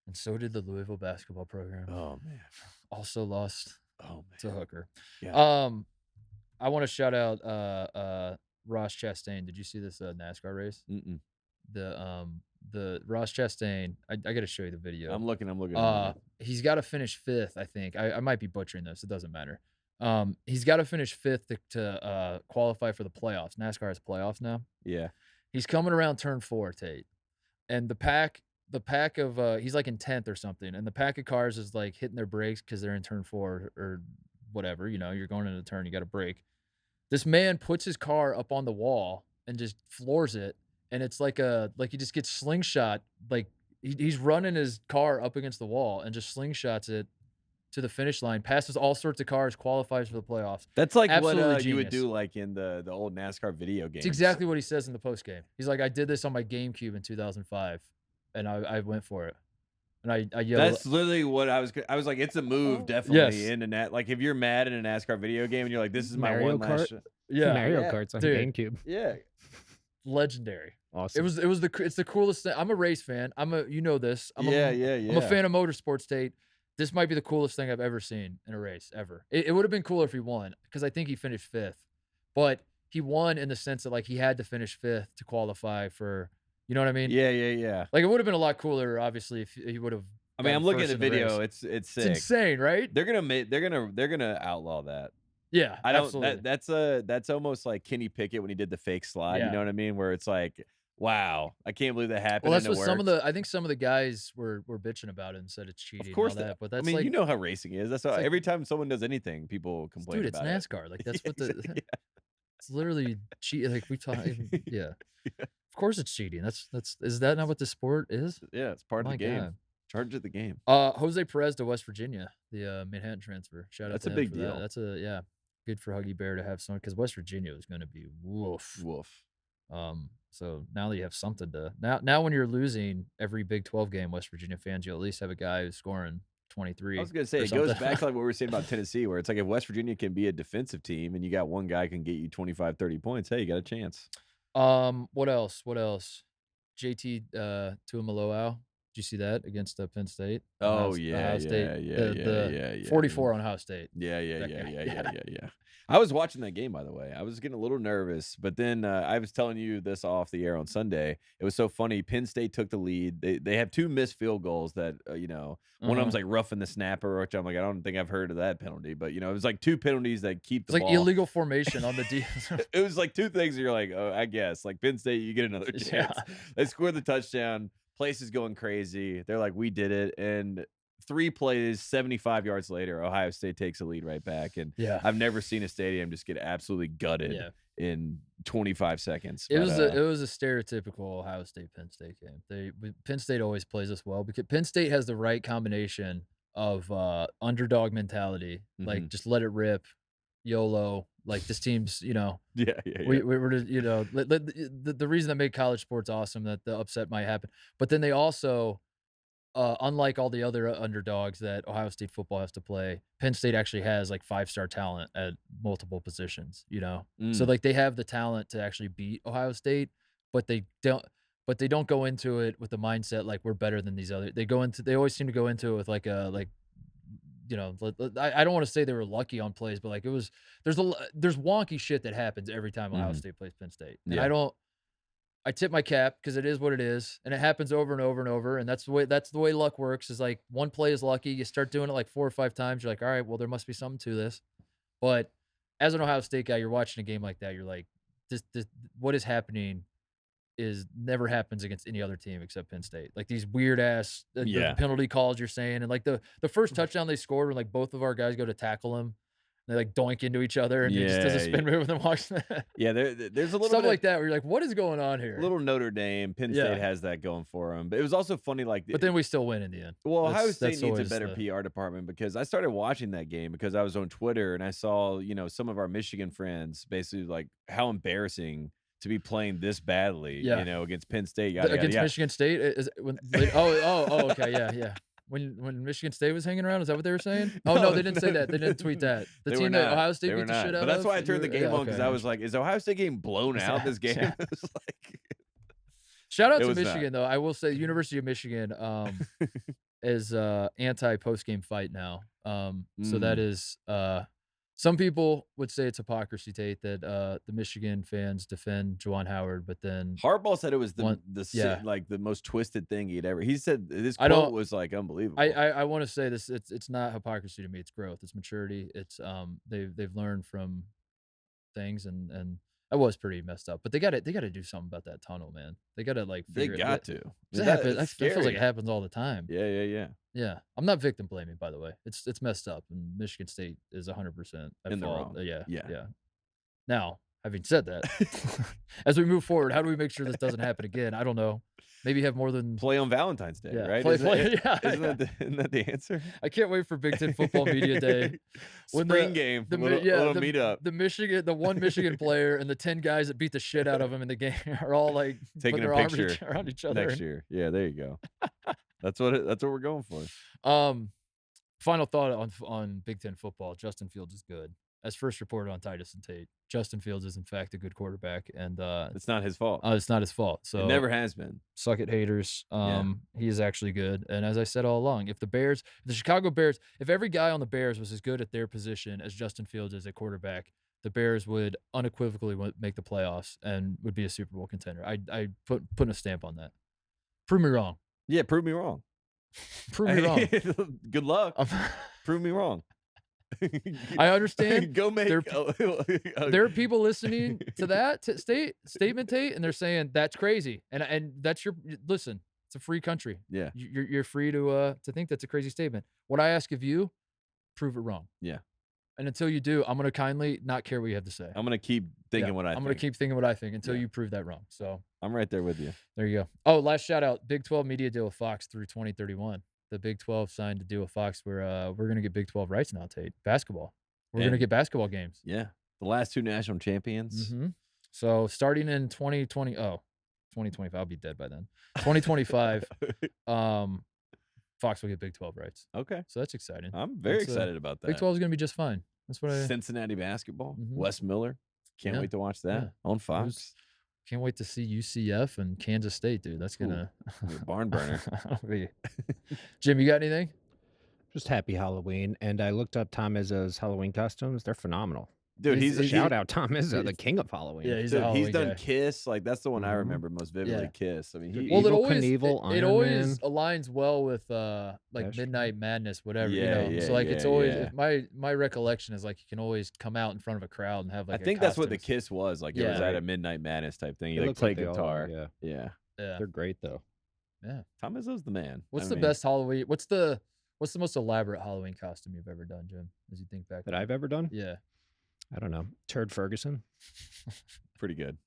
[SPEAKER 1] And so did the Louisville basketball program.
[SPEAKER 2] Oh man,
[SPEAKER 1] also lost. To Hooker.
[SPEAKER 2] Yeah.
[SPEAKER 1] I want to shout out Ross Chastain. Did you see this NASCAR race? The Ross Chastain. I got to show you the video.
[SPEAKER 2] I'm looking.
[SPEAKER 1] He's got to finish 5th. I think I might be butchering this. It doesn't matter. He's got to finish 5th to qualify for the playoffs. NASCAR has playoffs now.
[SPEAKER 2] Yeah.
[SPEAKER 1] He's coming around turn 4, Tate, and the pack of he's like in 10th or something, and the pack of cars is like hitting their brakes because they're in turn 4 or whatever. You know, you're going into the turn, you got to brake. This man puts his car up on the wall and just floors it, and it's like he just gets slingshot. Like he's running his car up against the wall and just slingshots it to the finish line, passes all sorts of cars, qualifies for the playoffs.
[SPEAKER 2] That's like what you would do like in the old NASCAR video games.
[SPEAKER 1] It's exactly what he says in the post game. He's like, I did this on my GameCube in 2005. And I went for it, and I yelled.
[SPEAKER 2] That's literally what I was like. It's a move, definitely in a net. Like if you're mad in a NASCAR video game and you're like, "This is my
[SPEAKER 3] Mario
[SPEAKER 2] one
[SPEAKER 3] Kart?
[SPEAKER 2] last."
[SPEAKER 3] Mario Kart's on GameCube.
[SPEAKER 2] Yeah,
[SPEAKER 1] legendary.
[SPEAKER 3] Awesome.
[SPEAKER 1] It's the coolest thing. I'm a race fan. you know this. I'm a fan of motorsports, Tate. This might be the coolest thing I've ever seen in a race ever. It would have been cooler if he won because I think he finished 5th, but he won in the sense that like he had to finish 5th to qualify for. You know what I mean?
[SPEAKER 2] Yeah.
[SPEAKER 1] Like it would have been a lot cooler, obviously, if he would have.
[SPEAKER 2] I mean, I'm looking at the video. It's sick.
[SPEAKER 1] It's insane, right?
[SPEAKER 2] They're gonna outlaw that.
[SPEAKER 1] Yeah,
[SPEAKER 2] I don't.
[SPEAKER 1] Absolutely.
[SPEAKER 2] That's almost like Kenny Pickett when he did the fake slide.
[SPEAKER 1] Yeah.
[SPEAKER 2] You know what I mean? Where it's like, wow, I can't believe that happened.
[SPEAKER 1] Well, that's what I think some of the guys were bitching about it and said it's cheating.
[SPEAKER 2] Of course,
[SPEAKER 1] and all that, but that's
[SPEAKER 2] you know how racing is. That's why every time someone does anything, people complain.
[SPEAKER 1] Dude, it's NASCAR. Like that's what the. It's literally cheating. Like we talk. Yeah. Of course it's cheating. Is that not what the sport is?
[SPEAKER 2] Yeah, it's part of the game. Charge of the game.
[SPEAKER 1] Jose Perez to West Virginia, the Manhattan transfer. Shout out.
[SPEAKER 2] That's
[SPEAKER 1] to
[SPEAKER 2] a
[SPEAKER 1] him
[SPEAKER 2] big
[SPEAKER 1] for
[SPEAKER 2] deal.
[SPEAKER 1] That. That's good for Huggy Bear to have someone because West Virginia is going to be woof. So now that you have something to now when you're losing every Big 12 game, West Virginia fans, you at least have a guy who's scoring 23.
[SPEAKER 2] I was gonna say it goes back to like what we were saying about Tennessee, where it's like if West Virginia can be a defensive team and you got one guy can get you 25, 30 points, hey, you got a chance.
[SPEAKER 1] What else? JT Tuimoloau. Did you see that against Penn State?
[SPEAKER 2] Oh,
[SPEAKER 1] Ohio State.
[SPEAKER 2] Yeah.
[SPEAKER 1] 44 on Ohio State.
[SPEAKER 2] Yeah. I was watching that game, by the way. I was getting a little nervous, but then I was telling you this off the air on Sunday. It was so funny. Penn State took the lead. They have 2 missed field goals that, one of them's like roughing the snapper, which I'm like, I don't think I've heard of that penalty, but, it was like 2 penalties that keep the ball.
[SPEAKER 1] It's like illegal formation on the D.
[SPEAKER 2] It was like 2 things that you're like, oh, I guess. Like Penn State, you get another chance. Yeah. They scored the touchdown. Place is going crazy. They're like, we did it. And 3 plays, 75 yards later, Ohio State takes a lead right back. And I've never seen a stadium just get absolutely gutted in 25 seconds.
[SPEAKER 1] It was a stereotypical Ohio State Penn State game. Penn State always plays us well because Penn State has the right combination of underdog mentality. Like, just let it rip, YOLO. Like, this team's, we're just, the reason that made college sports awesome, that the upset might happen. But then they also, unlike all the other underdogs that Ohio State football has to play, Penn State actually has like 5-star talent at multiple positions, So like they have the talent to actually beat Ohio State, but they don't go into it with the mindset like we're better than these other. They always seem to go into it with like I don't want to say they were lucky on plays, but like there's wonky shit that happens every time Ohio State plays Penn State. And I tip my cap because it is what it is, and it happens over and over and over, and that's the way luck works. Is like one play is lucky. You start doing it like 4 or 5 times, you're like, all right, well, there must be something to this. But as an Ohio State guy, you're watching a game like that, you're like, this what is happening never happens against any other team except Penn State. Like these weird ass the penalty calls you're saying, and like the first touchdown they scored when like both of our guys go to tackle him. They like doink into each other, and he just does a spin move and then walks.
[SPEAKER 2] Yeah, there's a little
[SPEAKER 1] stuff
[SPEAKER 2] bit
[SPEAKER 1] like that where you're like, what is going on here?
[SPEAKER 2] Little Notre Dame, Penn State has that going for them, but it was also funny. Like,
[SPEAKER 1] but then we still win in the end.
[SPEAKER 2] Well, Ohio State needs a better PR department, because I started watching that game because I was on Twitter and I saw some of our Michigan friends basically like how embarrassing to be playing this badly, against Penn State.
[SPEAKER 1] Against Michigan State okay, yeah. When Michigan State was hanging around, is that what they were saying? Oh, no, they didn't say that. They didn't tweet that. The team that Ohio State beat the shit out of.
[SPEAKER 2] But that's why I turned the game on, because I was like, is Ohio State getting blown out this game?
[SPEAKER 1] Yeah. It was like... Shout out to Michigan, though. I will say University of Michigan is anti-post-game fight now. So that is... some people would say it's hypocrisy, Tate, that the Michigan fans defend Juwan Howard, but then
[SPEAKER 2] Harbaugh said it was the most twisted thing he'd ever. He said this quote was like unbelievable.
[SPEAKER 1] I want to say this. It's not hypocrisy to me. It's growth. It's maturity. It's they've learned from things, and that was pretty messed up. But they got to do something about that tunnel, man. They got to like.
[SPEAKER 2] They got to.
[SPEAKER 1] That feels like it happens all the time.
[SPEAKER 2] Yeah.
[SPEAKER 1] I'm not victim blaming, by the way. It's messed up, and Michigan State is 100% at fault. Yeah. Now, having said that, as we move forward, how do we make sure this doesn't happen again? I don't know. Maybe have more than
[SPEAKER 2] play on Valentine's Day, right? Isn't that the answer?
[SPEAKER 1] I can't wait for Big Ten Football Media Day.
[SPEAKER 2] Spring game, little meetup.
[SPEAKER 1] The one Michigan player and the 10 guys that beat the shit out of him in the game are all like
[SPEAKER 2] taking
[SPEAKER 1] their
[SPEAKER 2] a picture
[SPEAKER 1] around each other
[SPEAKER 2] next year. Yeah, there you go. That's what we're going for.
[SPEAKER 1] Final thought on Big Ten football. Justin Fields is good. As first reported on Titus and Tate, Justin Fields is in fact a good quarterback, and
[SPEAKER 2] it's not his fault.
[SPEAKER 1] It's not his fault. So
[SPEAKER 2] it never has been.
[SPEAKER 1] Suck it, haters. He is actually good, and as I said all along, if the Chicago Bears, if every guy on the Bears was as good at their position as Justin Fields is at quarterback, the Bears would unequivocally make the playoffs and would be a Super Bowl contender. I putting a stamp on that. Prove me wrong.
[SPEAKER 2] Yeah, prove me wrong.
[SPEAKER 1] Prove me wrong.
[SPEAKER 2] Good luck. Prove me wrong.
[SPEAKER 1] I understand.
[SPEAKER 2] Go make.
[SPEAKER 1] There are people listening to that statement, Tate, and they're saying that's crazy, and that's your listen. It's a free country.
[SPEAKER 2] Yeah,
[SPEAKER 1] you're free to think that's a crazy statement. What I ask of you, prove it wrong.
[SPEAKER 2] Yeah,
[SPEAKER 1] and until you do, I'm gonna kindly not care what you have to say.
[SPEAKER 2] I'm gonna keep thinking what I think.
[SPEAKER 1] I'm gonna keep thinking what I think until you prove that wrong. So
[SPEAKER 2] I'm right there with you.
[SPEAKER 1] There you go. Oh, last shout out: Big 12 media deal with Fox through 2031. The Big 12 signed a deal with Fox where we're gonna get Big 12 rights now, Tate. Basketball. We're gonna get basketball games.
[SPEAKER 2] Yeah, the last 2 national champions.
[SPEAKER 1] Mm-hmm. So starting in 2025, I'll be dead by then. 2025, Fox will get Big 12 rights.
[SPEAKER 2] Okay,
[SPEAKER 1] so that's exciting.
[SPEAKER 2] I'm very excited about that.
[SPEAKER 1] Big 12 is gonna be just fine. That's what
[SPEAKER 2] Cincinnati basketball. Wes Miller. Can't wait to watch that on Fox.
[SPEAKER 1] Can't wait to see UCF and Kansas State, dude. That's gonna
[SPEAKER 2] barn burner.
[SPEAKER 1] Jim, you got anything?
[SPEAKER 3] Just happy Halloween. And I looked up Tom Izzo's Halloween costumes. They're phenomenal.
[SPEAKER 2] Dude, he's a
[SPEAKER 3] shout out Tom Izzo, the king of Halloween.
[SPEAKER 1] Yeah,
[SPEAKER 2] he's done Kiss. Like that's the one I remember most vividly. Kiss. I mean,
[SPEAKER 1] it always aligns well with like Midnight Madness, whatever. So like it's always my recollection is like you can always come out in front of a crowd and have like.
[SPEAKER 2] I think that's what the Kiss was. Like it was at a Midnight Madness type thing. You like play guitar. Yeah.
[SPEAKER 3] They're great though.
[SPEAKER 1] Yeah,
[SPEAKER 2] Tom Izzo's the man.
[SPEAKER 1] What's the best Halloween? What's the most elaborate Halloween costume you've ever done, Jim? As you think back,
[SPEAKER 3] that I've ever done?
[SPEAKER 1] Yeah.
[SPEAKER 3] I don't know. Turd Ferguson.
[SPEAKER 2] Pretty good.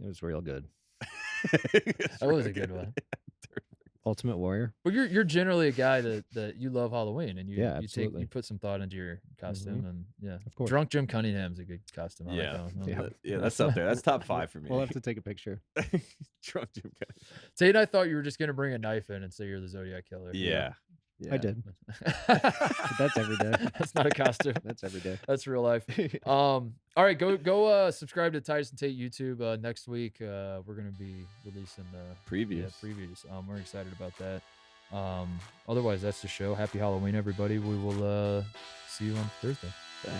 [SPEAKER 3] It was real good.
[SPEAKER 1] That was a good one.
[SPEAKER 3] Ultimate Warrior.
[SPEAKER 1] Well, you're generally a guy that you love Halloween, and you
[SPEAKER 3] absolutely.
[SPEAKER 1] you put some thought into your costume, and
[SPEAKER 3] of course.
[SPEAKER 1] Drunk Jim Cunningham's a good costume. I
[SPEAKER 2] Yeah,
[SPEAKER 1] like
[SPEAKER 2] yeah, that's up there. That's top 5 for me.
[SPEAKER 3] We'll have to take a picture.
[SPEAKER 2] Drunk Jim Cunningham.
[SPEAKER 1] Tate and I thought you were just gonna bring a knife in and say you're the Zodiac Killer.
[SPEAKER 2] Yeah.
[SPEAKER 3] I did. That's every day.
[SPEAKER 1] That's not a costume.
[SPEAKER 3] That's every day.
[SPEAKER 1] That's real life. All right, go subscribe to Titus and Tate YouTube. Next week, we're gonna be releasing the
[SPEAKER 2] previews.
[SPEAKER 1] Yeah, previews. We're excited about that. Otherwise, that's the show. Happy Halloween, everybody. We will see you on Thursday.
[SPEAKER 2] Bye.